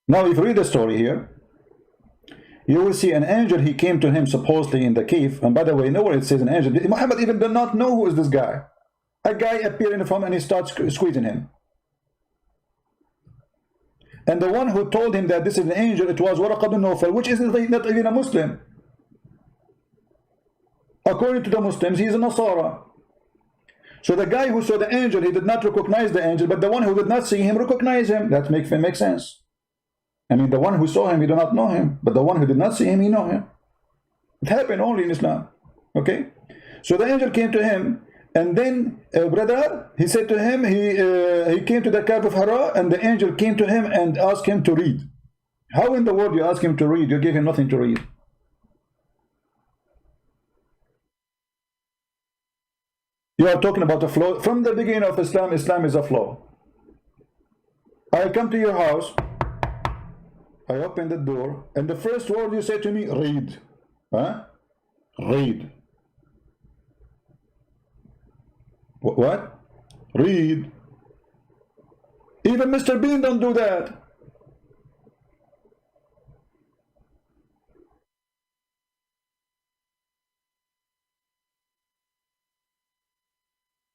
Now, if you read the story here, you will see an angel, he came to him supposedly in the cave. And by the way, nowhere it says an angel. Muhammad even did not know who is this guy. A guy appeared in front and he starts squeezing him. And the one who told him that this is an angel, it was Waraq ibn Nawfal, which is not even a Muslim. According to the Muslims, he is a Nasara. So the guy who saw the angel, he did not recognize the angel, but the one who did not see him recognized him. That makes sense. I mean, the one who saw him, he did not know him, but the one who did not see him, he know him. It happened only in Islam. Okay? So the angel came to him, and then, brother, he said to him, he came to the cave of Hira, and the angel came to him and asked him to read. How in the world you ask him to read? You give him nothing to read. You are talking about a flaw. From the beginning of Islam, Islam is a flaw. I come to your house, I open the door, and the first word you say to me, read. Huh? Read. What? Read. Even Mr. Bean don't do that.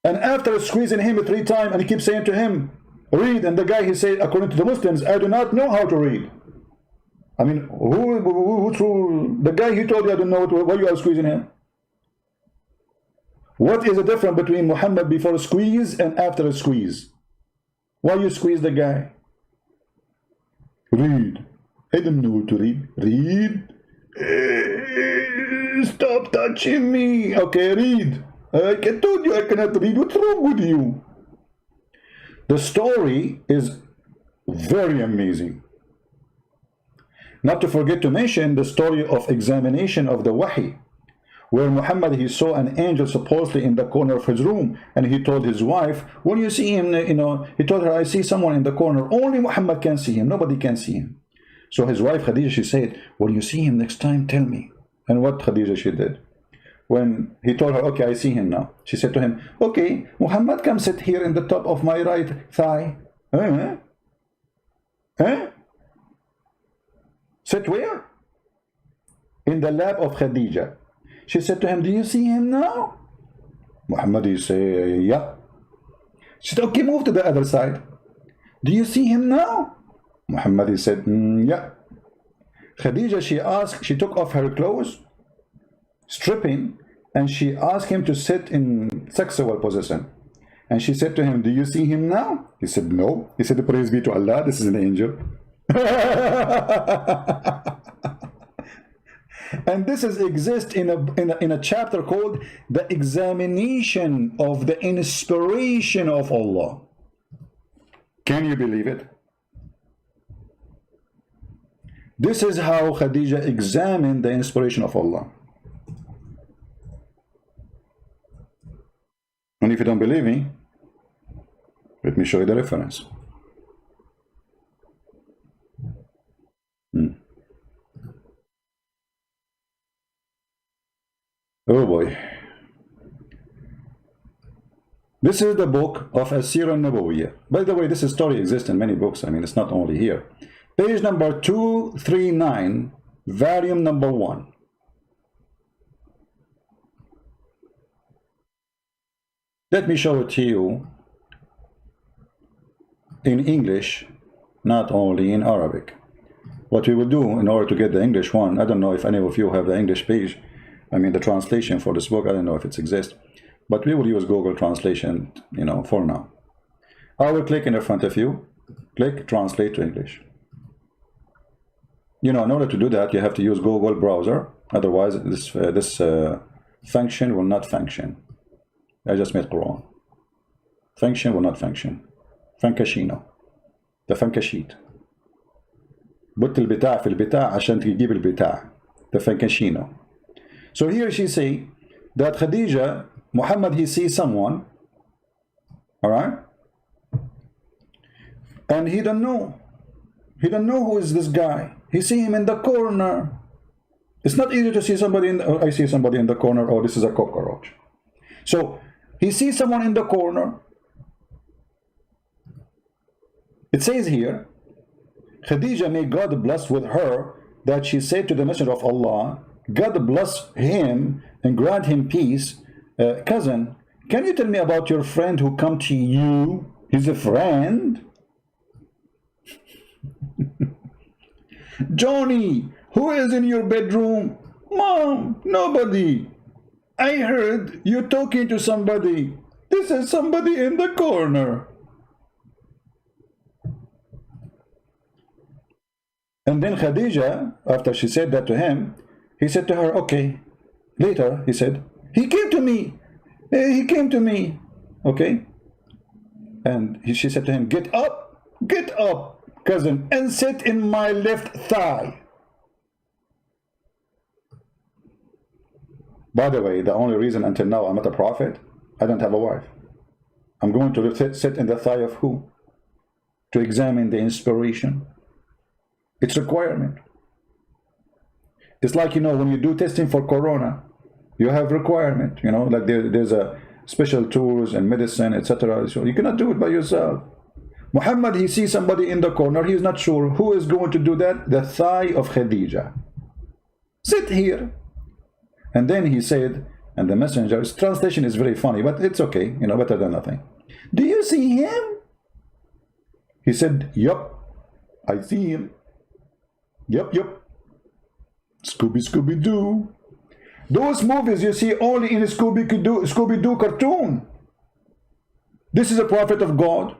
And after squeezing him 3 times, and he keeps saying to him, read, and the guy, he said, according to the Muslims, I do not know how to read. I mean, who threw the guy? He told you, I don't know why you are squeezing him. What is the difference between Muhammad before a squeeze and after a squeeze? Why you squeeze the guy? Read. I don't know what to read. Read. Stop touching me. Okay, read. I told you I cannot read. What's wrong with you? The story is very amazing. Not to forget to mention the story of examination of the Wahi, where Muhammad, he saw an angel supposedly in the corner of his room, and he told his wife, when you see him, he told her, I see someone in the corner. Only Muhammad can see him. Nobody can see him. So his wife Khadija, she said, when you see him next time, tell me. And what Khadija she did? When he told her, okay, I see him now, she said to him, okay, Muhammad, come sit here in the top of my right thigh. Sit where? In the lap of Khadija. She said to him, do you see him now? Muhammad, he said, yeah. She said, okay, move to the other side. Do you see him now? Muhammad, he said, yeah. Khadija, she took off her clothes, stripping, and she asked him to sit in sexual position. And she said to him, do you see him now? He said, no. He said, praise be to Allah, this is an angel. And this exists in a chapter called the examination of the inspiration of Allah. Can you believe it? This is how Khadija examined the inspiration of Allah. And if you don't believe me, let me show you the reference. Oh boy. This is the book of As-Sirah An-Nabawiyyah. By the way, this story exists in many books. I mean, it's not only here. Page number 239, volume number 1. Let me show it to you in English, not only in Arabic. What we will do in order to get the English one, I don't know if any of you have the English page, I mean the translation for this book, I don't know if it exists, but we will use Google Translation, for now. I will click in front of you, click Translate to English. In order to do that, you have to use Google browser, otherwise this function will not function. I just made Quran. Function will not function. Funkashino. The funkashit. بط البتاع في البتاع عشان تجيب البتاع. The funkashino. So here she say that Khadija, Muhammad, he sees someone, all right, and he don't know who is this guy. He see him in the corner. It's not easy to see somebody I see somebody in the corner. Oh, this is a cockroach. So he sees someone in the corner. It says here, Khadija, may God bless with her, that she said to the Messenger of Allah, God bless him and grant him peace. Cousin, can you tell me about your friend who come to you? He's a friend. Johnny, who is in your bedroom? Mom, nobody. I heard you talking to somebody. This is somebody in the corner. And then Khadija, after she said that to him, he said to her, okay. Later, he said, he came to me. He came to me. Okay. And she said to him, get up, cousin, and sit in my left thigh. By the way, the only reason until now I'm not a prophet, I don't have a wife. I'm going to sit in the thigh of who? To examine the inspiration. It's requirement. It's like, when you do testing for corona, you have requirement, like there's a special tools and medicine, etc. So you cannot do it by yourself. Muhammad, he sees somebody in the corner, he's not sure who is going to do that. The thigh of Khadija. Sit here. And then he said, and the messenger's translation is very funny, but it's okay, better than nothing. Do you see him? He said, yup, I see him. Yep, yep. Scooby-Doo. Those movies you see only in Scooby-Doo cartoon. This is a prophet of God.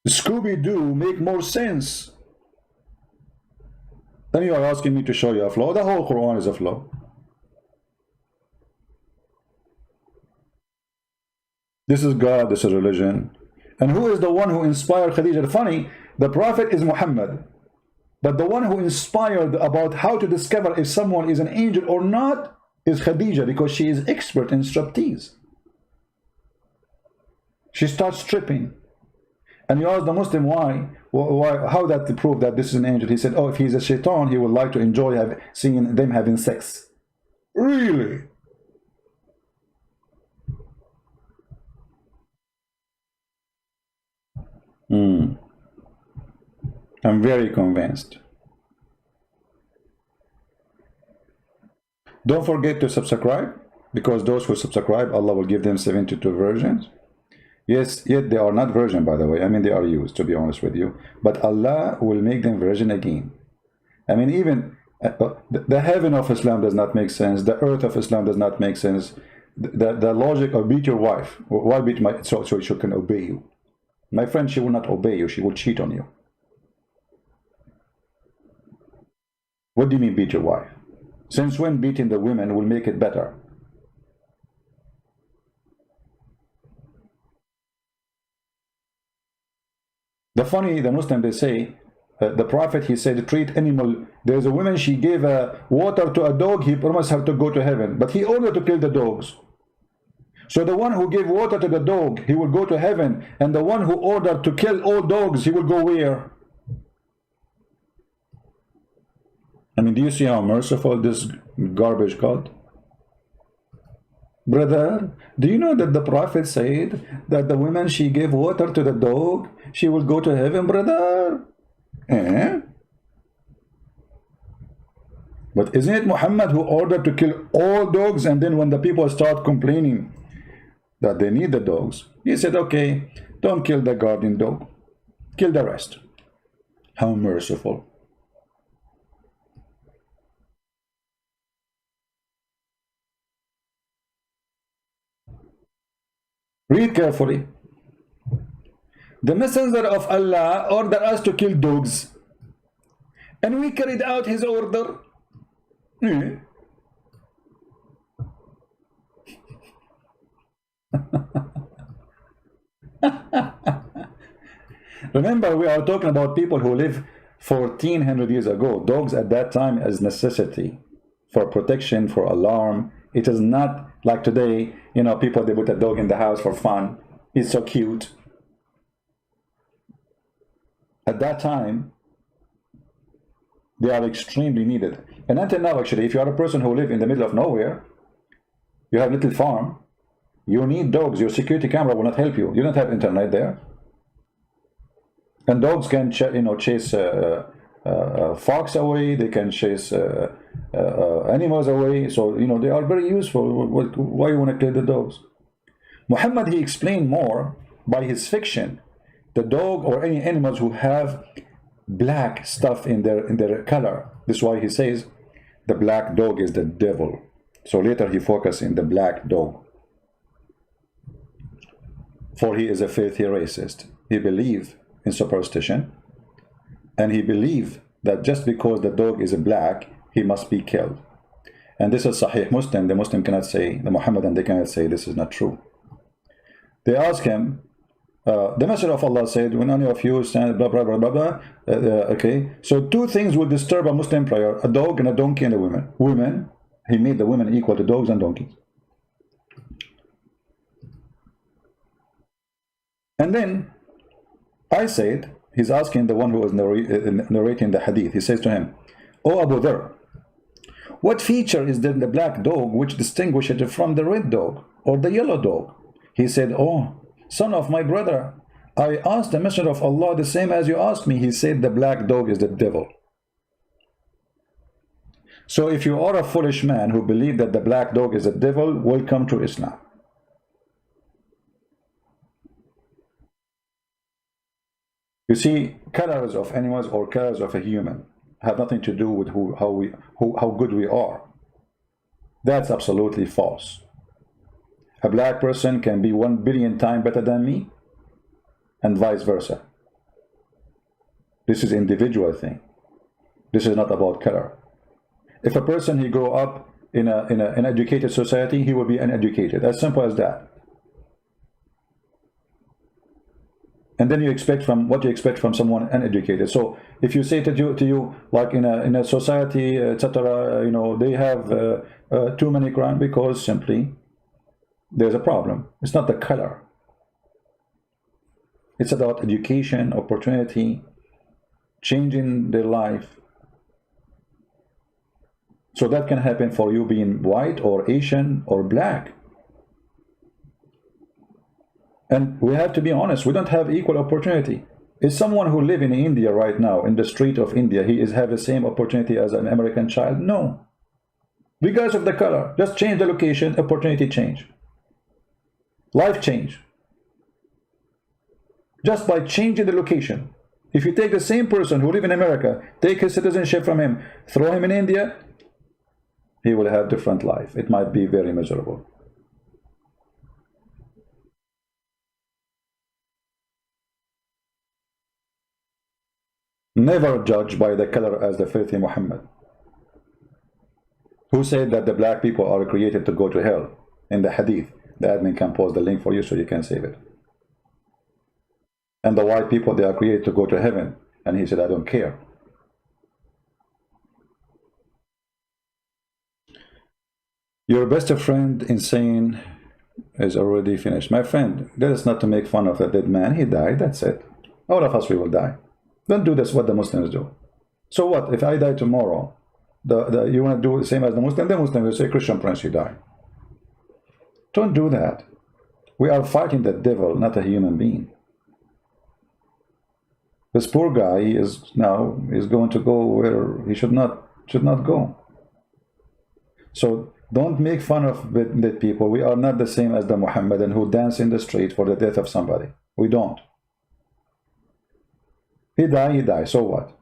Scooby-Doo make more sense. Then you are asking me to show you a flaw. The whole Quran is a flaw. This is God, this is religion. And who is the one who inspired Khadija? Funny, the prophet is Muhammad. But the one who inspired about how to discover if someone is an angel or not is Khadija, because she is expert in striptease. She starts stripping. And you ask the Muslim why, how that to prove that this is an angel. He said, oh, if he's a shaitan, he would like to enjoy seeing them having sex. Really? I'm very convinced. Don't forget to subscribe, because those who subscribe, Allah will give them 72 versions. Yes, yet they are not virgin, by the way. I mean, they are used, to be honest with you. But Allah will make them virgin again. I mean, even the heaven of Islam does not make sense. The earth of Islam does not make sense. The logic of beat your wife. Why beat so she can obey you? My friend, she will not obey you. She will cheat on you. What do you mean beat your wife? Since when beating the women will make it better? The Muslim, they say, the Prophet, he said, treat animal. There's a woman, she gave water to a dog, he promised her to go to heaven. But he ordered to kill the dogs. So the one who gave water to the dog, he will go to heaven. And the one who ordered to kill all dogs, he will go where? I mean, do you see how merciful this garbage cult? Brother, do you know that the Prophet said that the woman, she gave water to the dog, she will go to heaven, brother? Eh? But isn't it Muhammad who ordered to kill all dogs, and then when the people start complaining that they need the dogs, he said, okay, don't kill the guardian dog, kill the rest. How merciful. Read carefully. The messenger of Allah ordered us to kill dogs, and we carried out his order. Remember, we are talking about people who live 1400 years ago. Dogs at that time as necessity for protection, for alarm. It is not like today, you know, people, they put a dog in the house for fun. It's so cute. At that time, they are extremely needed. And until now, actually, if you are a person who live in the middle of nowhere, you have a little farm, you need dogs. Your security camera will not help you. You don't have internet there. And dogs can chase fox away, they can chase animals away. So, they are very useful. Why you want to kill the dogs? Muhammad, he explained more by his fiction. The dog or any animals who have black stuff in their color. This is why he says the black dog is the devil. So later he focused in the black dog. For he is a filthy racist. He believed in superstition, and he believed that just because the dog is black, he must be killed. And this is Sahih Muslim. The Muslim cannot say, the Muhammadan, they cannot say this is not true. They ask him, the Messenger of Allah said, when any of you stand, blah, blah, blah, blah, blah. Okay, so two things will disturb a Muslim prayer: a dog and a donkey and a woman. Women, he made the women equal to dogs and donkeys. And then I said, he's asking the one who was narrating the hadith, he says to him, "O Abu Dharr, what feature is there in the black dog which distinguishes it from the red dog or the yellow dog?" He said, "Oh, son of my brother, I asked the Messenger of Allah the same as you asked me." He said, "The black dog is the devil." So if you are a foolish man who believe that the black dog is a devil, welcome to Islam. You see, colors of animals or colors of a human have nothing to do with how good we are. That's absolutely false. A black person can be 1 billion times better than me, and vice versa. This is an individual thing. This is not about color. If a person he grow up in an educated society, he will be uneducated. As simple as that. And then you expect from what you expect from someone uneducated. So if you say to you like in a society, etc., you know, they have too many crime because simply there's a problem. It's not the color. It's about education, opportunity, changing their life. So that can happen for you being white or Asian or black. And we have to be honest, we don't have equal opportunity. Is someone who live in India right now, in the street of India, he is have the same opportunity as an American child? No. Regardless of the color, just change the location, opportunity change. Life change. Just by changing the location. If you take the same person who live in America, take his citizenship from him, throw him in India, he will have different life. It might be very miserable. Never judge by the color as the filthy Muhammad, who said that the black people are created to go to hell in the hadith. The admin can post the link for you so you can save it. And the white people, they are created to go to heaven. And he said, I don't care. Your best friend insane is already finished. My friend, that is not to make fun of a dead man. He died, that's it. All of us, we will die. Don't do this what the Muslims do. So what? If I die tomorrow, you want to do the same as the Muslim will say, Christian Prince, you die. Don't do that. We are fighting the devil, not a human being. This poor guy is going to go where he should not go. So don't make fun of dead people. We are not the same as the Muhammadan who dance in the street for the death of somebody. We don't. He died, so what?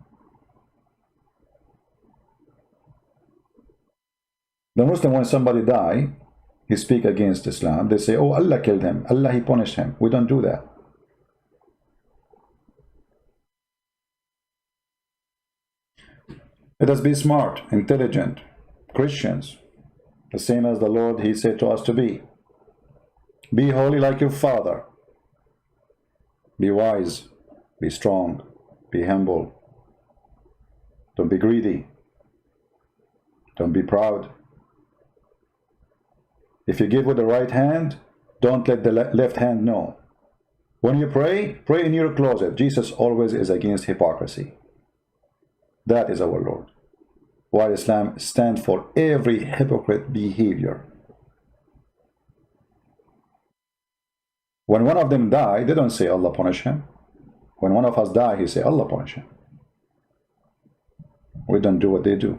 The Muslim, when somebody die, he speak against Islam, they say, oh, Allah killed him, Allah, he punished him. We don't do that. Let us be smart, intelligent, Christians, the same as the Lord, he said to us to be. Be holy like your Father. Be wise, be strong, be humble. Don't be greedy. Don't be proud. If you give with the right hand, don't let the left hand know. When you pray, pray in your closet. Jesus always is against hypocrisy. That is our Lord. While Islam stands for every hypocrite behavior. When one of them die, they don't say Allah punish him. When one of us die, he say Allah punish him. We don't do what they do.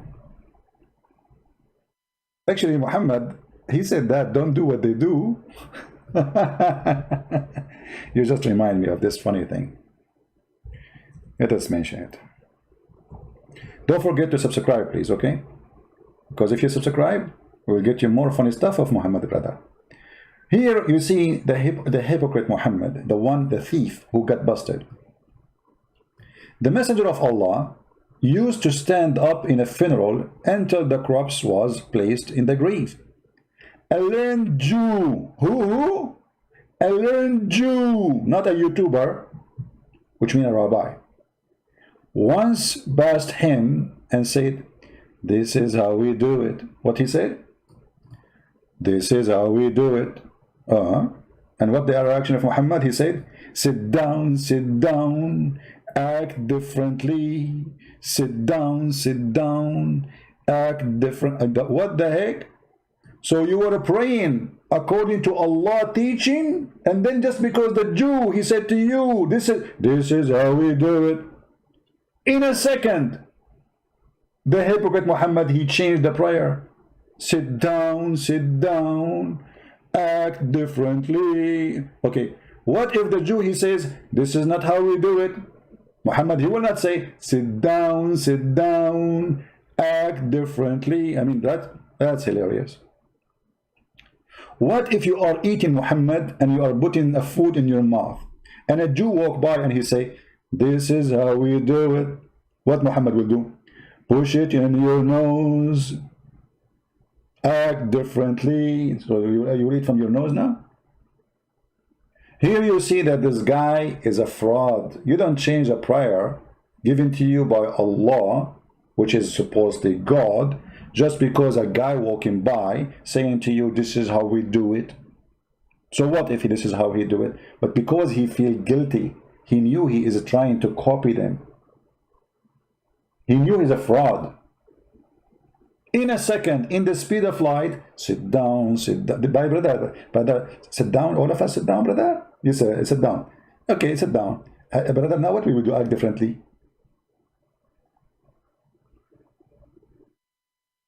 Actually, Muhammad, he said that, don't do what they do. You just remind me of this funny thing. Let us mention it. Don't forget to subscribe, please, okay? Because if you subscribe, we will get you more funny stuff of Muhammad, brother. Here you see the hypocrite Muhammad, the thief who got busted. The messenger of Allah used to stand up in a funeral until the corpse was placed in the grave. A learned Jew, who? A learned Jew, not a YouTuber, which means a rabbi, once passed him and said, this is how we do it. What he said? This is how we do it. And what the reaction of Muhammad? He said, sit down, act differently. Sit down, act different. What the heck? So you were praying according to Allah teaching, and then just because the Jew, he said to you, this is how we do it. In a second, the hypocrite Muhammad, he changed the prayer. Sit down, act differently. Okay, what if the Jew, he says, this is not how we do it? Muhammad, he will not say, sit down, act differently. I mean, that's hilarious. What if you are eating, Muhammad, and you are putting a food in your mouth, and a Jew walk by and he say, this is how we do it? What Muhammad will do? Push it in your nose, act differently. So you eat from your nose now? Here you see that this guy is a fraud. You don't change a prayer given to you by Allah, which is supposedly God, just because a guy walking by saying to you, this is how we do it. So what if this is how he do it? But because he feel guilty, he knew he is trying to copy them. He knew he's a fraud. In a second, in the speed of light, sit down. Brother, sit down. All of us sit down, brother. You say, sit down. Okay, sit down. Brother, now what we will do, act differently.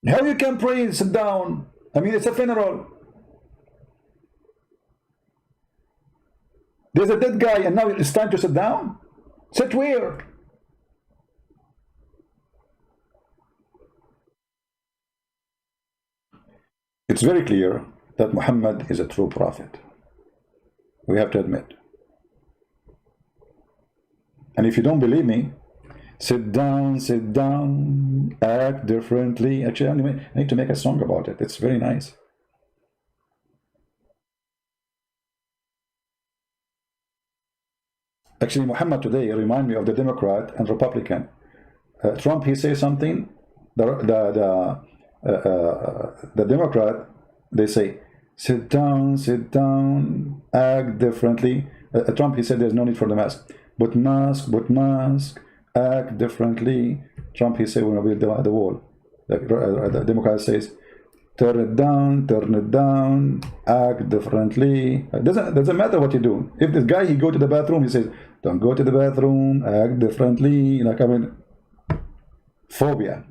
How you can pray, sit down? I mean, it's a funeral. There's a dead guy and now it's time to sit down? Sit where? It's very clear that Muhammad is a true prophet. We have to admit. And if you don't believe me, sit down, act differently. Actually, I need to make a song about it. It's very nice. Actually, Muhammad today remind me of the Democrat and Republican. Trump, he says something. The Democrat, they say, sit down, act differently. Trump, he said there's no need for the mask. But mask, act differently. Trump, he said, we're going to build the wall. The Democrat says, turn it down, act differently. It doesn't matter what you do. If this guy, he go to the bathroom, he says, don't go to the bathroom, act differently. Like, I mean, phobia.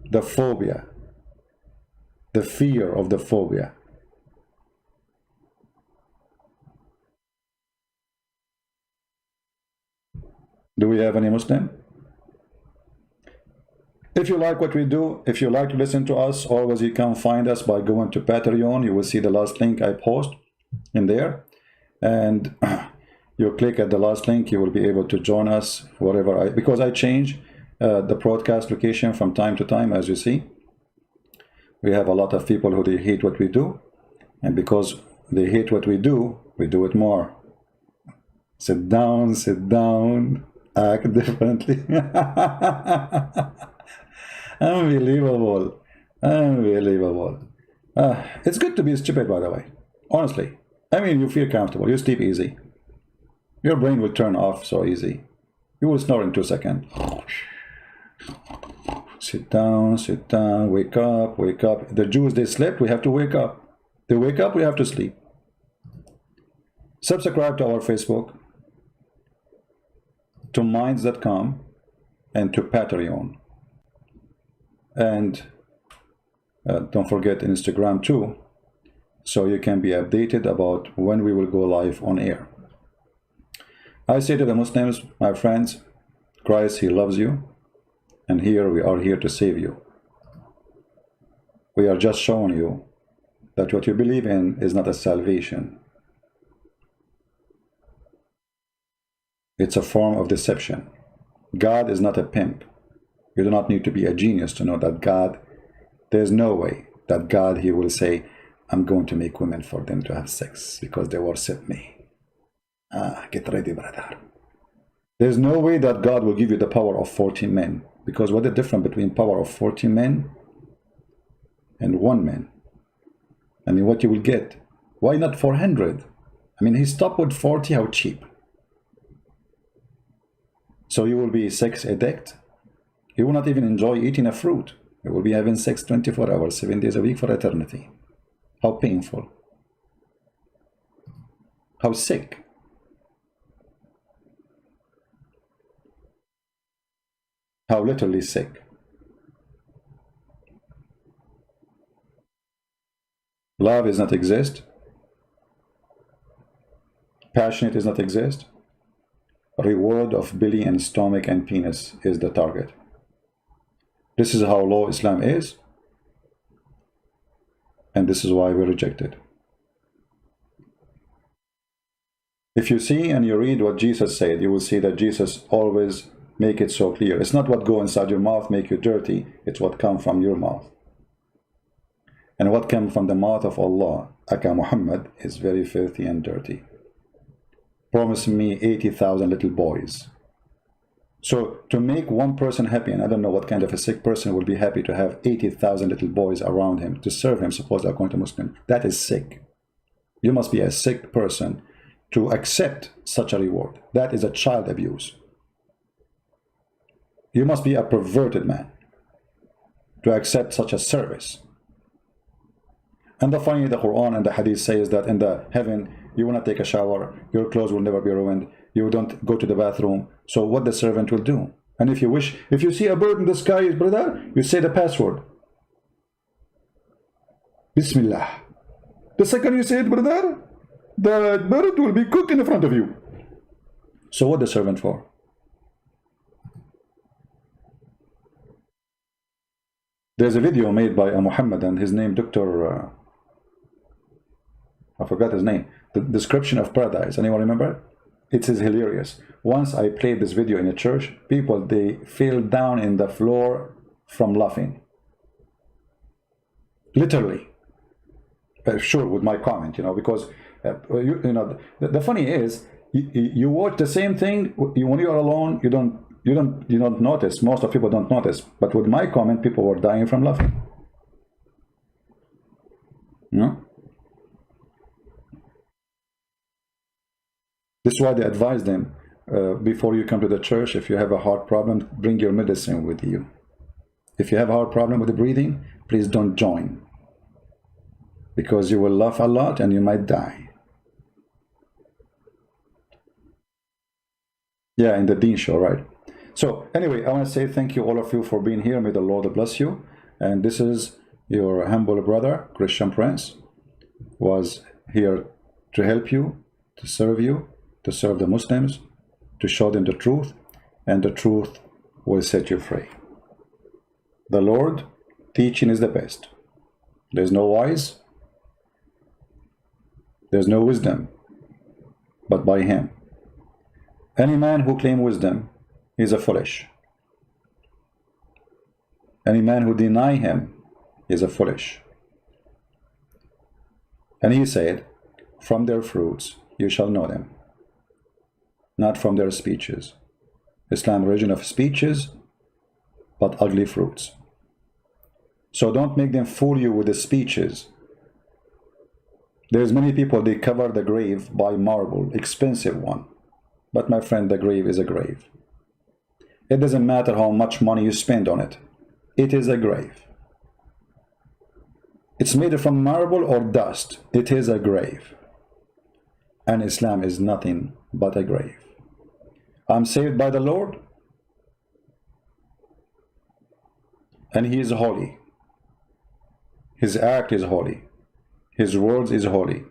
The phobia. The fear of the phobia. Do we have any Muslim? If you like what we do, if you like to listen to us, always you can find us by going to Patreon. You will see the last link I post in there. And you click at the last link, you will be able to join us wherever because I change the broadcast location from time to time, as you see. We have a lot of people who they hate what we do. And because they hate what we do it more. Sit down, act differently. Unbelievable. It's good to be stupid, by the way. Honestly. I mean, you feel comfortable. You sleep easy. Your brain will turn off so easy. You will snore in 2 seconds. Sit down, wake up. The Jews, they slept, we have to wake up. They wake up, we have to sleep. Subscribe to our Facebook, to minds.com, and to Patreon. And don't forget Instagram too, so you can be updated about when we will go live on air. I say to the Muslims, my friends, Christ, he loves you, and here we are here to save you. We are just showing you that what you believe in is not a salvation. It's a form of deception. God is not a pimp. You do not need to be a genius to know that God, there's no way that God, he will say, I'm going to make women for them to have sex because they worship me. Get ready, brother. There's no way that God will give you the power of 40 men, because what is the difference between power of 40 men and 1 man? I mean, what you will get? Why not 400? I mean, he stopped with 40, how cheap? So you will be sex addict. You will not even enjoy eating a fruit. You will be having sex 24 hours, 7 days a week for eternity. How painful. How sick. How literally sick. Love does not exist. Passionate does not exist. reward of belly and stomach and penis is the target. This is how low Islam is, and this is why we reject it. If you see and you read what Jesus said, you will see that Jesus always make it so clear. It's not what go inside your mouth make you dirty, it's what come from your mouth. And what came from the mouth of Allah, Aka Muhammad, is very filthy and dirty. Promise me 80,000 little boys. So to make one person happy, and I don't know what kind of a sick person will be happy to have 80,000 little boys around him to serve him, suppose according to Muslim, that is sick. You must be a sick person to accept such a reward. That is a child abuse. You must be a perverted man to accept such a service. And the funny, the Quran and the Hadith says that in the heaven, you will not take a shower, your clothes will never be ruined, you don't go to the bathroom. So what the servant will do? And if you wish, if you see a bird in the sky, brother, you say the password. Bismillah. The second you say it, brother, the bird will be cooked in front of you. So what the servant for? There's a video made by a Muhammadan, his name Dr. I forgot his name. The description of paradise. Anyone remember? It is hilarious. Once I played this video in a church, people, they fell down in the floor from laughing. Literally. Sure, with my comment, you know, because the funny is, you watch the same thing when you are alone. You don't notice. Most of people don't notice. But with my comment, people were dying from laughing. No. This is why they advise them before you come to the church. If you have a heart problem, bring your medicine with you. If you have a heart problem with the breathing, please don't join, because you will laugh a lot and you might die. Yeah, in the Deen show, right? So anyway, I want to say thank you all of you for being here. May the Lord bless you. And this is your humble brother, Christian Prince, was here to help you, to serve you, to serve the Muslims, to show them the truth, and the truth will set you free. The Lord teaching is the best. There's no wise, there's no wisdom, but by him. Any man who claims wisdom is a foolish. Any man who deny him is a foolish. And he said, from their fruits you shall know them, not from their speeches. Islam, religion of speeches, but ugly fruits. So don't make them fool you with the speeches. There's many people, they cover the grave by marble, expensive one. But my friend, the grave is a grave. It doesn't matter how much money you spend on it. It is a grave. It's made from marble or dust. It is a grave. And Islam is nothing but a grave. I'm saved by the Lord, and he is holy. His act is holy. His words is holy.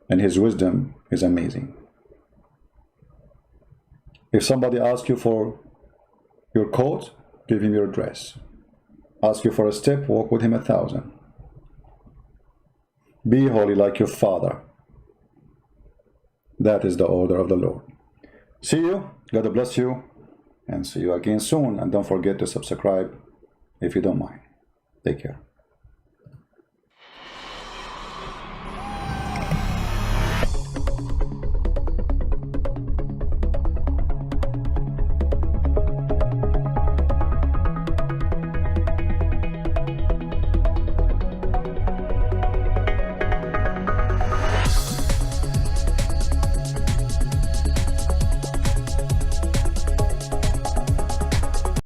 And his wisdom is amazing. If somebody asks you for your coat, give him your dress. Ask you for a step, walk with him 1,000. Be holy like your Father. That is the order of the Lord. See you. God bless you. And see you again soon. And don't forget to subscribe if you don't mind. Take care.